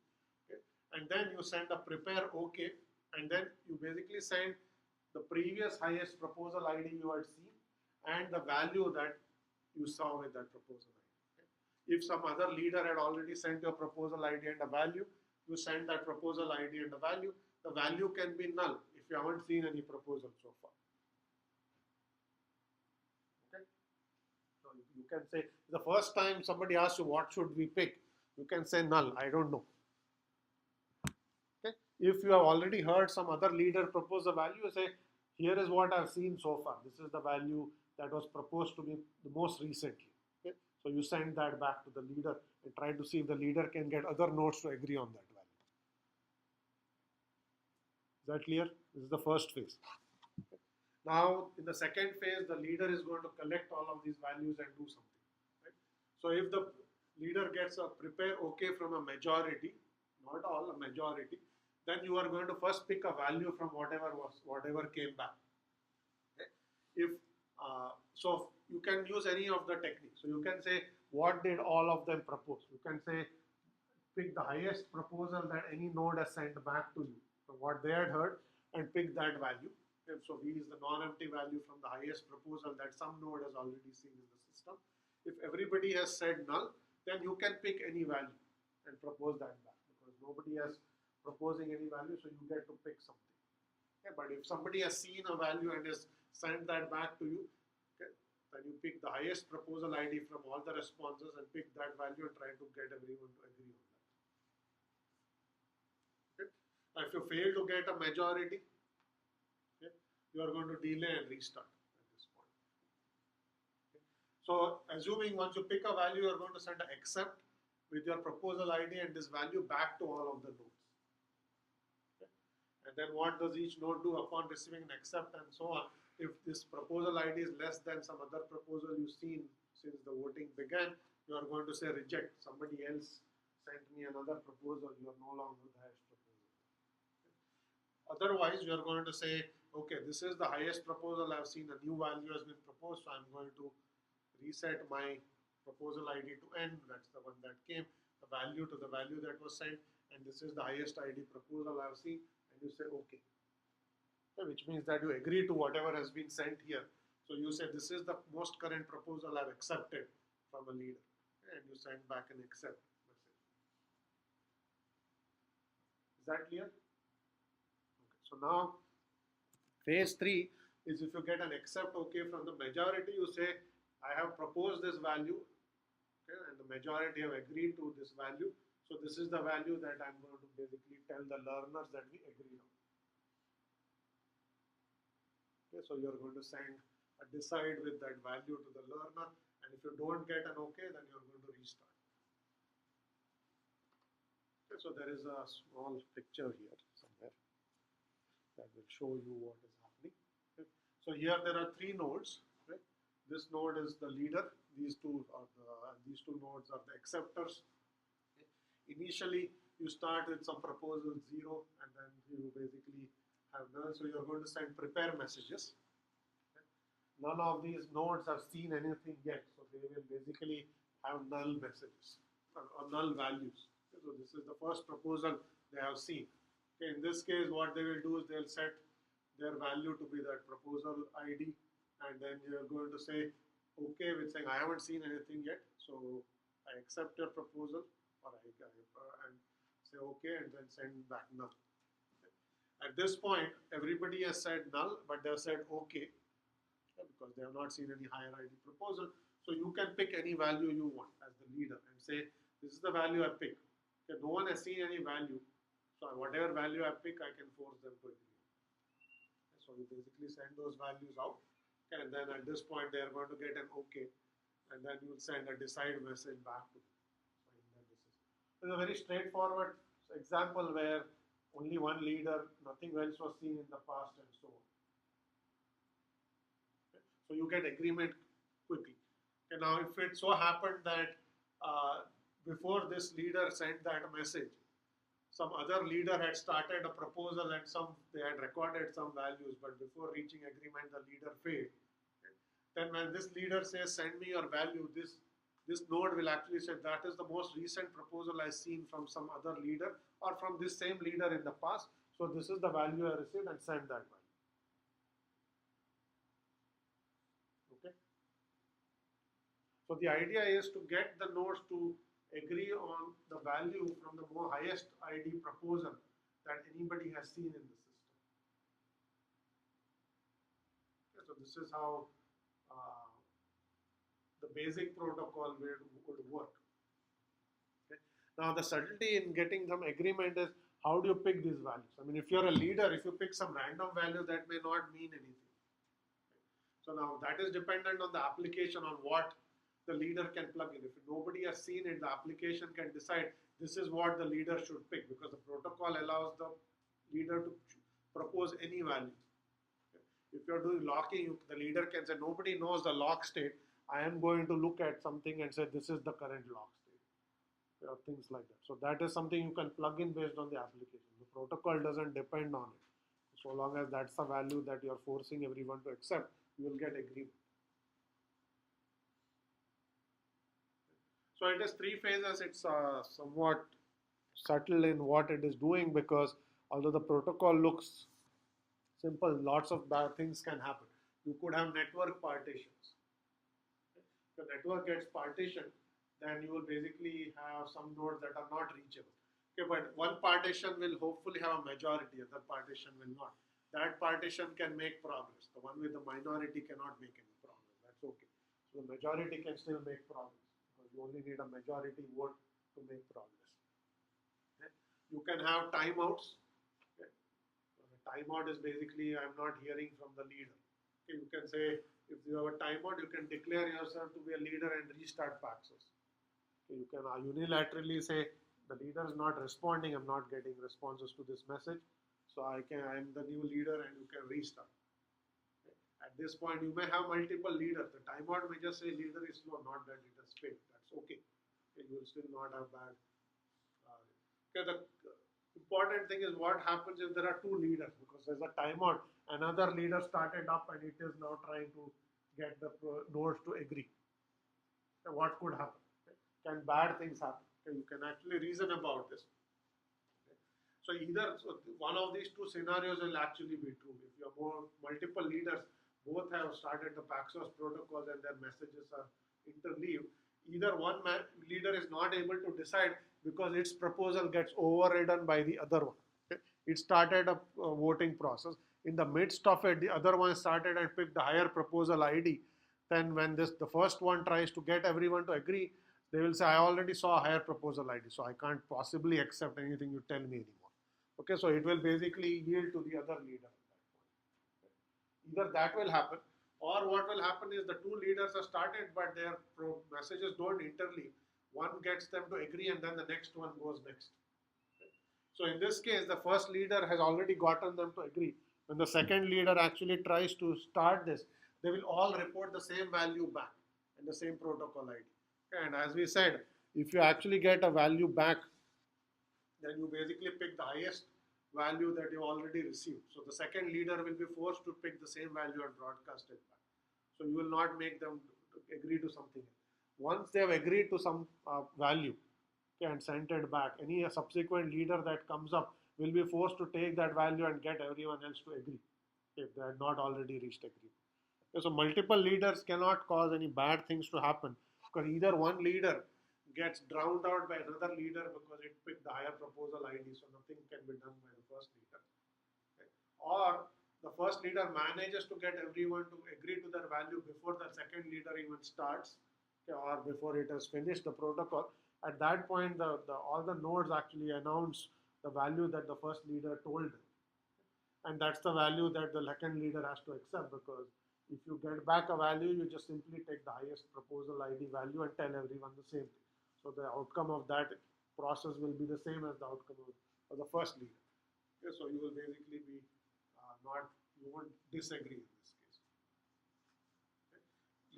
S1: Okay. And then you send a prepare OK, and then you basically send the previous highest proposal ID you had seen and the value that you saw with that proposal ID. Okay. If some other leader had already sent your proposal ID and a value, you send that proposal ID and a value. The value can be null if you haven't seen any proposal so far. Okay. So you can say, the first time somebody asks you what should we pick, You can say null, I don't know. Okay. If you have already heard some other leader propose a value, you say, here is what I've seen so far. This is the value that was proposed to me the most recently. Okay. So you send that back to the leader and try to see if the leader can get other nodes to agree on that value. Is that clear? This is the first phase. Okay. Now, in the second phase, the leader is going to collect all of these values and do something. Right? So if the leader gets a prepare OK from a majority, not all, a majority, then you are going to first pick a value from whatever came back. Okay? If so, you can use any of the techniques. So you can say, what did all of them propose? You can say, pick the highest proposal that any node has sent back to you from what they had heard and pick that value. Okay? So V is the non-empty value from the highest proposal that some node has already seen in the system. If everybody has said null, then you can pick any value and propose that back, because nobody has proposing any value, so you get to pick something. Okay, but if somebody has seen a value and has sent that back to you, okay, then you pick the highest proposal ID from all the responses and pick that value and try to get everyone to agree on that. Okay. Now, if you fail to get a majority, okay, you are going to delay and restart at this point. Okay. So, assuming once you pick a value, you are going to send an accept with your proposal ID and this value back to all of the nodes. Okay. And then what does each node do upon receiving an accept and so on? If this proposal ID is less than some other proposal you've seen since the voting began, you are going to say reject. Somebody else sent me another proposal. You are no longer the highest proposal. Okay. Otherwise, you are going to say, okay, this is the highest proposal I've seen. A new value has been proposed, so I'm going to reset my proposal ID to n, that's the one that came, the value to the value that was sent, and this is the highest ID proposal I've seen, and you say okay. Okay, which means that you agree to whatever has been sent here. So you say this is the most current proposal I've accepted from a leader, okay, and you send back an accept message. Is that clear? Okay, so now phase 3 is if you get an accept okay from the majority, you say I have proposed this value. Okay, and the majority have agreed to this value. So this is the value that I'm going to basically tell the learners that we agreed on. Okay, so you're going to send a decide with that value to the learner, and if you don't get an okay, then you're going to restart. Okay, so there is a small picture here somewhere that will show you what is happening. Okay. So here there are 3 nodes. Right? This node is the leader. These two nodes are the acceptors. Okay. Initially, you start with some proposal 0, and then you basically have null. So you are going to send prepare messages. Okay. None of these nodes have seen anything yet, so they will basically have null messages or null values. Okay. So this is the first proposal they have seen. Okay. In this case, what they will do is they will set their value to be that proposal ID, and then you are going to say okay with saying I haven't seen anything yet, so I accept your proposal, or and say okay and then send back null. Okay. At this point, everybody has said null, but they have said okay, because they have not seen any higher ID proposal. So you can pick any value you want as the leader and say this is the value I pick. Okay, no one has seen any value, so whatever value I pick, I can force them to agree. So you basically send those values out. Okay, and then at this point they are going to get an okay, and then you will send a decide message back to them. So it's a very straightforward example where only one leader, nothing else was seen in the past, and so on. Okay, so you get agreement quickly. Okay, now if it so happened that before this leader sent that message, some other leader had started a proposal and they had recorded some values, but before reaching agreement, the leader failed. Okay. Then when this leader says, send me your value, this node will actually say that is the most recent proposal I've seen from some other leader or from this same leader in the past. So this is the value I received, and send that value. Okay. So the idea is to get the nodes to agree on the value from the more highest ID proposal that anybody has seen in the system. Okay, so this is how the basic protocol would work. Okay. Now the subtlety in getting some agreement is how do you pick these values? I mean, if you're a leader, if you pick some random value, that may not mean anything. So now that is dependent on the application, on what the leader can plug in. If nobody has seen it, the application can decide this is what the leader should pick, because the protocol allows the leader to propose any value. If you're doing locking, the leader can say nobody knows the lock state. I am going to look at something and say this is the current lock state, or things like that. So that is something you can plug in based on the application. The protocol doesn't depend on it. So long as that's the value that you're forcing everyone to accept, you will get agreement. So it is three phases. It's somewhat subtle in what it is doing, because although the protocol looks simple, lots of bad things can happen. You could have network partitions. If the network gets partitioned, then you will basically have some nodes that are not reachable. Okay, but one partition will hopefully have a majority, other partition will not. That partition can make progress. The one with the minority cannot make any progress. That's okay. So the majority can still make progress, because you only need a majority vote to make progress. Okay. You can have timeouts. Okay. So the timeout is basically I'm not hearing from the leader. Okay. You can say if you have a timeout, you can declare yourself to be a leader and restart Paxos. Okay. You can unilaterally say the leader is not responding. I'm not getting responses to this message. So I'm the new leader, and you can restart. Okay. At this point, you may have multiple leaders. The timeout may just say leader is slow, not that it has failed. That's okay. Okay. You will still not have bad. Okay. The important thing is what happens if there are two leaders, because there's a timeout. Another leader started up, and it is now trying to get the nodes to agree. Okay. What could happen? Okay. Can bad things happen? Okay. You can actually reason about this. So either one of these two scenarios will actually be true. If you have multiple leaders, both have started the Paxos protocols and their messages are interleaved, either one leader is not able to decide because its proposal gets overridden by the other one. Okay. It started a voting process. In the midst of it, the other one started and picked the higher proposal ID. Then when the first one tries to get everyone to agree, they will say, I already saw a higher proposal ID, so I can't possibly accept anything you tell me anymore. Okay, so it will basically yield to the other leader at that point. Either that will happen, or what will happen is the two leaders are started, but their messages don't interleave. One gets them to agree, and then the next one goes next. Okay. So in this case, the first leader has already gotten them to agree. When the second leader actually tries to start this, they will all report the same value back and the same protocol ID. Okay. And as we said, if you actually get a value back, then you basically pick the highest value that you already received. So the second leader will be forced to pick the same value and broadcast it back. So you will not make them agree to something else. Once they have agreed to some value, okay, and sent it back, any subsequent leader that comes up will be forced to take that value and get everyone else to agree if they had not already reached agreement. Okay, so multiple leaders cannot cause any bad things to happen, because either one leader gets drowned out by another leader because it picked the higher proposal ID, so nothing can be done by the first leader. Okay. Or the first leader manages to get everyone to agree to their value before the second leader even starts, okay, or before it has finished the protocol. At that point, all the nodes actually announce the value that the first leader told them. And that's the value that the second leader has to accept, because if you get back a value, you just simply take the highest proposal ID value and tell everyone the same thing. So the outcome of that process will be the same as the outcome of the first leader. Okay, so you will basically be you won't disagree in this case. Okay.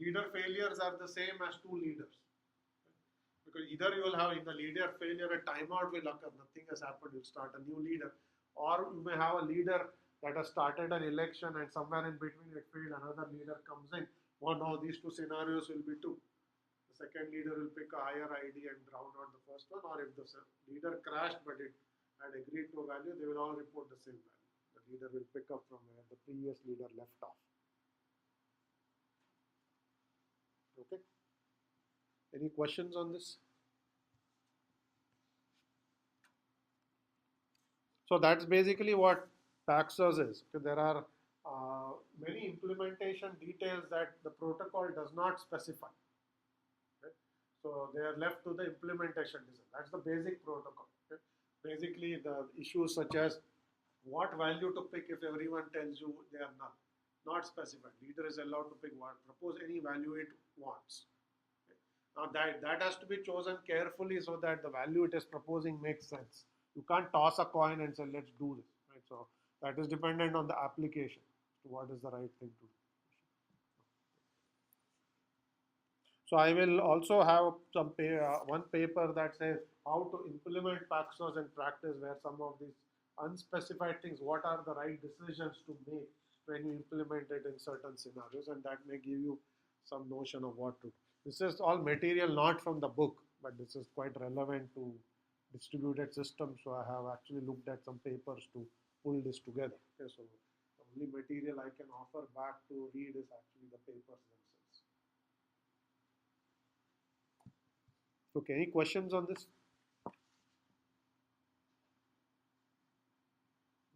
S1: Leader failures are the same as two leaders. Okay. Because either you will have in the leader failure a timeout will occur, nothing has happened, you'll start a new leader. Or you may have a leader that has started an election and somewhere in between it failed, another leader comes in. One of these two scenarios will be true. The second leader will pick a higher ID and drown out the first one, or if the leader crashed but it had agreed to a value, they will all report the same value. The leader will pick up from where the previous leader left off. Okay. Any questions on this? So that's basically what Paxos is. Okay, there are many implementation details that the protocol does not specify. Okay. So they are left to the implementation design. That's the basic protocol. Okay? Basically, the issues such as what value to pick if everyone tells you they are null, not specified. Leader is allowed to pick what, propose any value it wants. Okay? Now that has to be chosen carefully so that the value it is proposing makes sense. You can't toss a coin and say let's do this. Right? So that is dependent on the application. What is the right thing to do? So I will also have some one paper that says how to implement Paxos in practice, where some of these unspecified things, what are the right decisions to make when you implement it in certain scenarios, and that may give you some notion of what to do. This is all material not from the book, but this is quite relevant to distributed systems. So I have actually looked at some papers to pull this together. Okay, so the only material I can offer back to read is actually the papers themselves. Okay, any questions on this?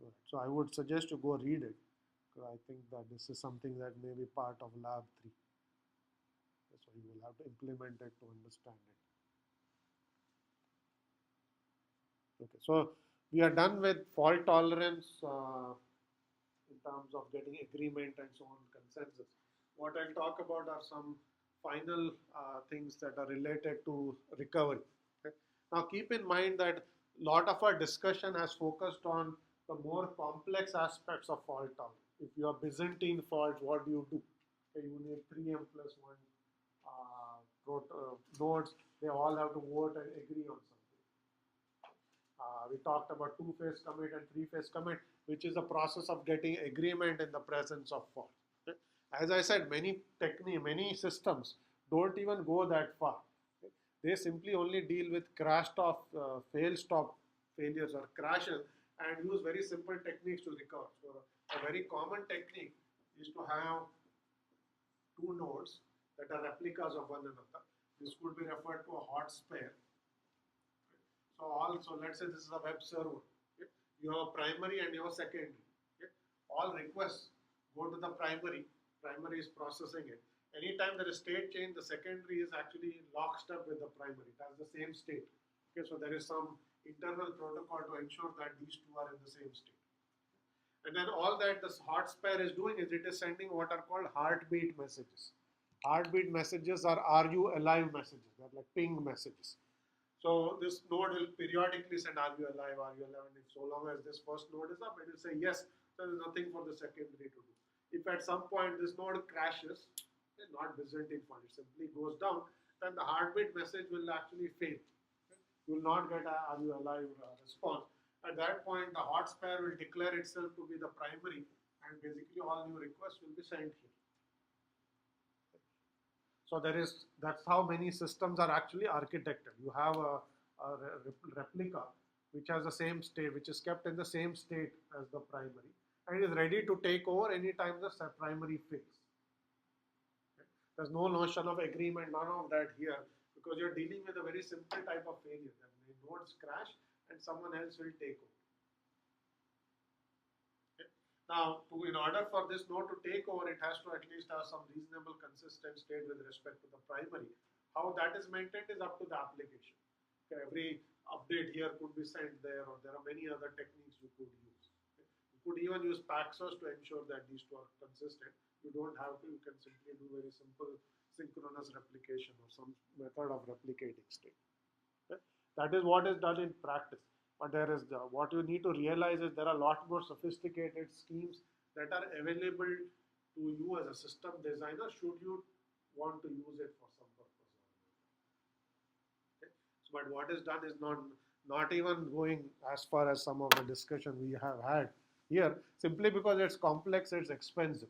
S1: Right. So I would suggest you go read it, because I think that this is something that may be part of lab 3. So you will have to implement it to understand it. Okay, so we are done with fault tolerance in terms of getting agreement and so on, consensus. What I'll talk about are some final things that are related to recovery. Okay? Now keep in mind that a lot of our discussion has focused on the more complex aspects of fault tolerance. If you are Byzantine faults, what do? Okay, you need 3m plus 1 nodes. They all have to vote and agree on something. We talked about 2-phase commit and 3-phase commit, which is a process of getting agreement in the presence of fault. Okay? As I said, many systems don't even go that far. Okay? They simply only deal with crash stop, fail stop failures or crashes, and use very simple techniques to recover. So a very common technique is to have 2 nodes that are replicas of one another. This could be referred to a hot spare. So also, let's say this is a web server. Okay? You have a primary and you have a secondary. Okay? All requests go to the primary. Primary is processing it. Anytime there is state change, the secondary is actually lockstep with the primary. It has the same state. Okay, so there is some internal protocol to ensure that these two are in the same state. And then all that this hot spare is doing is it is sending what are called heartbeat messages. Heartbeat messages are you alive messages. They're like ping messages. So this node will periodically send are you alive, are you alive, and so long as this first node is up, it will say yes, there is nothing for the secondary to do. If at some point this node crashes, not Byzantine fault, it simply goes down, then the heartbeat message will actually fail. You will not get a are you alive response. At that point, the hot spare will declare itself to be the primary, and basically all new requests will be sent here. So that's how many systems are actually architected. You have a replica which has the same state, which is kept in the same state as the primary, and is ready to take over anytime the primary fails. Okay? There's no notion of agreement, none of that here, because you're dealing with a very simple type of failure. That the nodes crash and someone else will take over. Now, in order for this node to take over, it has to at least have some reasonable consistent state with respect to the primary. How that is maintained is up to the application. Okay, every update here could be sent there, or there are many other techniques you could use. Okay. You could even use Paxos to ensure that these two are consistent. You don't have to, you can simply do very simple synchronous replication or some method of replicating state. Okay. That is what is done in practice. But there is what you need to realize is there are a lot more sophisticated schemes that are available to you as a system designer should you want to use it for some purpose. Okay? So, but what is done is not even going as far as some of the discussion we have had here, simply because it's complex, it's expensive.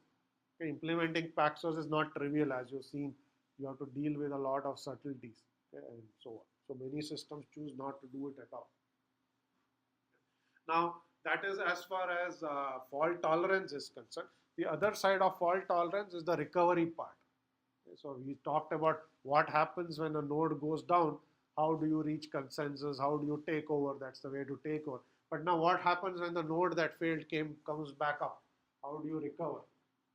S1: Okay? Implementing Paxos is not trivial, as you've seen. You have to deal with a lot of subtleties, okay, and so on. So many systems choose not to do it at all. Now, that is as far as fault tolerance is concerned. The other side of fault tolerance is the recovery part. Okay, so we talked about what happens when a node goes down, how do you reach consensus, how do you take over, that's the way to take over. But now what happens when the node that failed comes back up, how do you recover?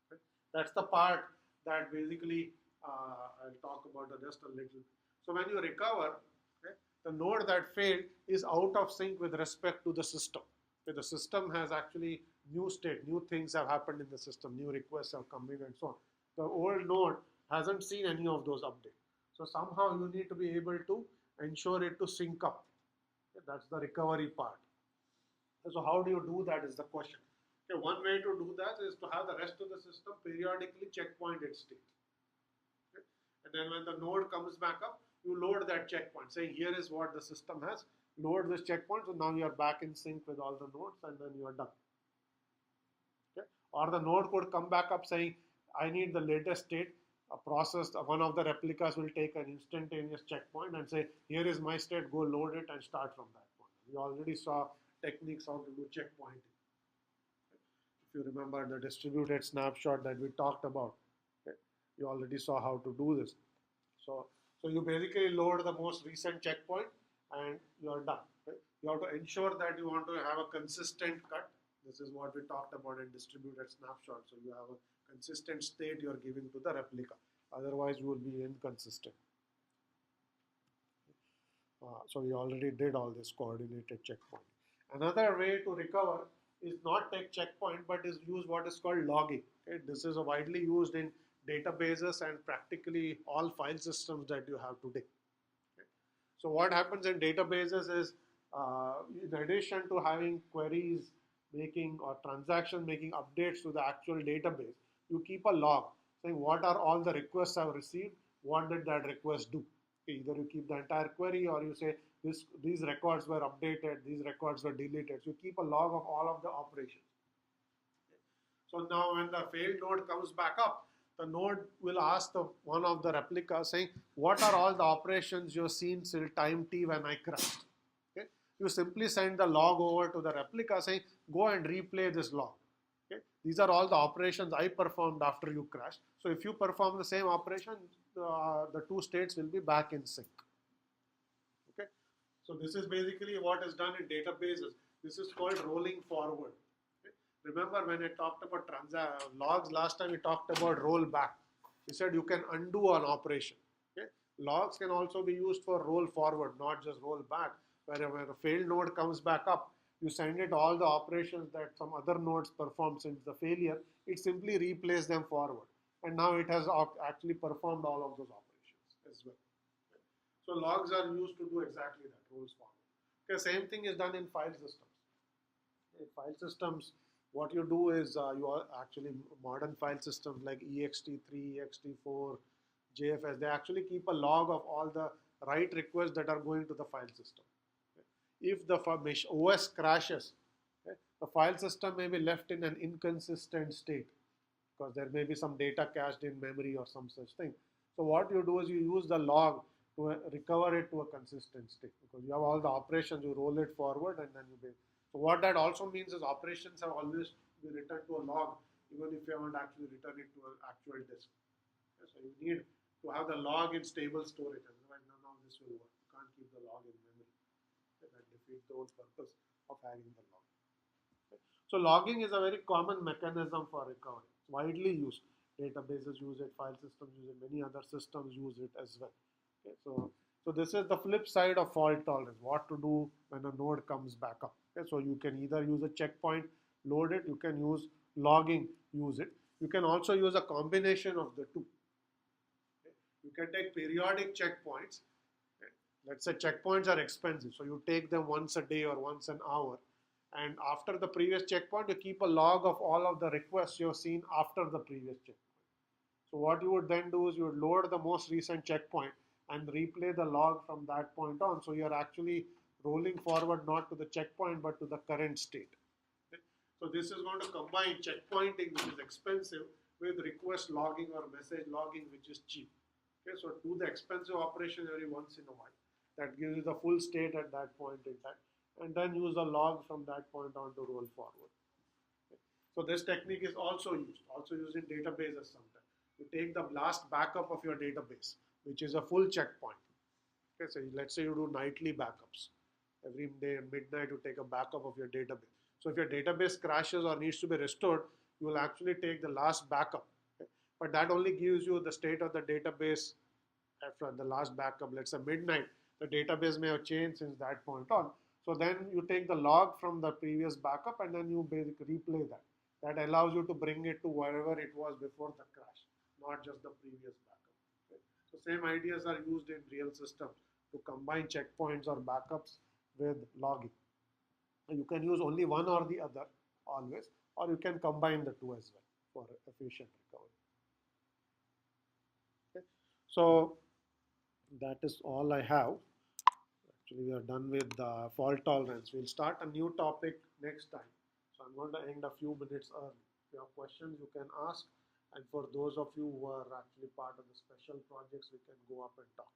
S1: Okay? That's the part that basically I'll talk about just a little. So when you recover, okay, the node that failed is out of sync with respect to the system. Okay, the system has actually new state, new things have happened in the system, new requests have come in and so on. The old node hasn't seen any of those updates. So somehow you need to be able to ensure it to sync up. Okay, that's the recovery part. So how do you do that is the question. Okay, one way to do that is to have the rest of the system periodically checkpoint its state. Okay? And then when the node comes back up, you load that checkpoint, saying here is what the system has. Load this checkpoint, so now you are back in sync with all the nodes, and then you are done. Okay? Or the node could come back up saying, I need the latest state. A process, one of the replicas will take an instantaneous checkpoint and say, here is my state, go load it and start from that point. We already saw techniques how to do checkpointing. If you remember the distributed snapshot that we talked about, okay, you already saw how to do this. So you basically load the most recent checkpoint and you are done. Okay? You have to ensure that you want to have a consistent cut. This is what we talked about in distributed snapshot. So you have a consistent state you are giving to the replica. Otherwise, you will be inconsistent. So we already did all this coordinated checkpoint. Another way to recover is not take checkpoint, but is use what is called logging. Okay? This is widely used in databases and practically all file systems that you have today. Okay? So what happens in databases is, in addition to having queries making or transactions making updates to the actual database, you keep a log saying what are all the requests I've received, what did that request do. Okay, either you keep the entire query or you say these records were updated, these records were deleted. So you keep a log of all of the operations. So now when the failed node comes back up, the node will ask one of the replicas saying, what are all the operations you've seen till time t when I crashed? Okay? You simply send the log over to the replica saying, go and replay this log. Okay? These are all the operations I performed after you crashed. So if you perform the same operation, the two states will be back in sync. Okay? So this is basically what is done in databases. This is called rolling forward. Remember when I talked about logs last time, we talked about roll back. We said you can undo an operation. Okay? Logs can also be used for roll forward, not just roll back. Wherever a failed node comes back up, you send it all the operations that some other nodes performed since the failure. It simply replays them forward. And now it has actually performed all of those operations as well. Okay? So logs are used to do exactly that, rolls forward. Okay, same thing is done in file systems. In file systems, what you do is you are actually modern file systems like ext3, ext4, JFS, they actually keep a log of all the write requests that are going to the file system. Okay? If the OS crashes, okay, the file system may be left in an inconsistent state because there may be some data cached in memory or some such thing. So what you do is you use the log to recover it to a consistent state because you have all the operations, you roll it forward and then you so what that also means is operations have always been returned to a log even if you haven't actually returned it to an actual disk. Okay, so you need to have the log in stable storage, otherwise none of this will work. You can't keep the log in memory. Okay, that defeats the whole purpose of having the log. Okay. So logging is a very common mechanism for recovery. It's widely used. Databases use it, file systems use it, many other systems use it as well. Okay, so this is the flip side of fault tolerance, what to do when a node comes back up. Okay, so you can either use a checkpoint, load it, you can use logging, use it. You can also use a combination of the two. Okay, you can take periodic checkpoints. Okay, let's say checkpoints are expensive, so you take them once a day or once an hour. And after the previous checkpoint, you keep a log of all of the requests you've seen after the previous checkpoint. So what you would then do is you would load the most recent checkpoint and replay the log from that point on. So you're actually rolling forward not to the checkpoint but to the current state. Okay? So this is going to combine checkpointing, which is expensive, with request logging or message logging, which is cheap. Okay? So do the expensive operation every once in a while. That gives you the full state at that point in time. And then use the log from that point on to roll forward. Okay? So this technique is also used in databases sometimes. You take the last backup of your database, which is a full checkpoint. Okay, so let's say you do nightly backups. Every day at midnight you take a backup of your database. So if your database crashes or needs to be restored, you will actually take the last backup. Okay? But that only gives you the state of the database after the last backup, let's say midnight, the database may have changed since that point on. So then you take the log from the previous backup and then you basically replay that. That allows you to bring it to wherever it was before the crash, not just the previous backup. Okay? So same ideas are used in real systems to combine checkpoints or backups with logging. You can use only one or the other always, or you can combine the two as well for efficient recovery. Okay. So that is all I have. Actually, we are done with the fault tolerance. We'll start a new topic next time. So I'm going to end a few minutes early. If you have questions, you can ask. And for those of you who are actually part of the special projects, we can go up and talk.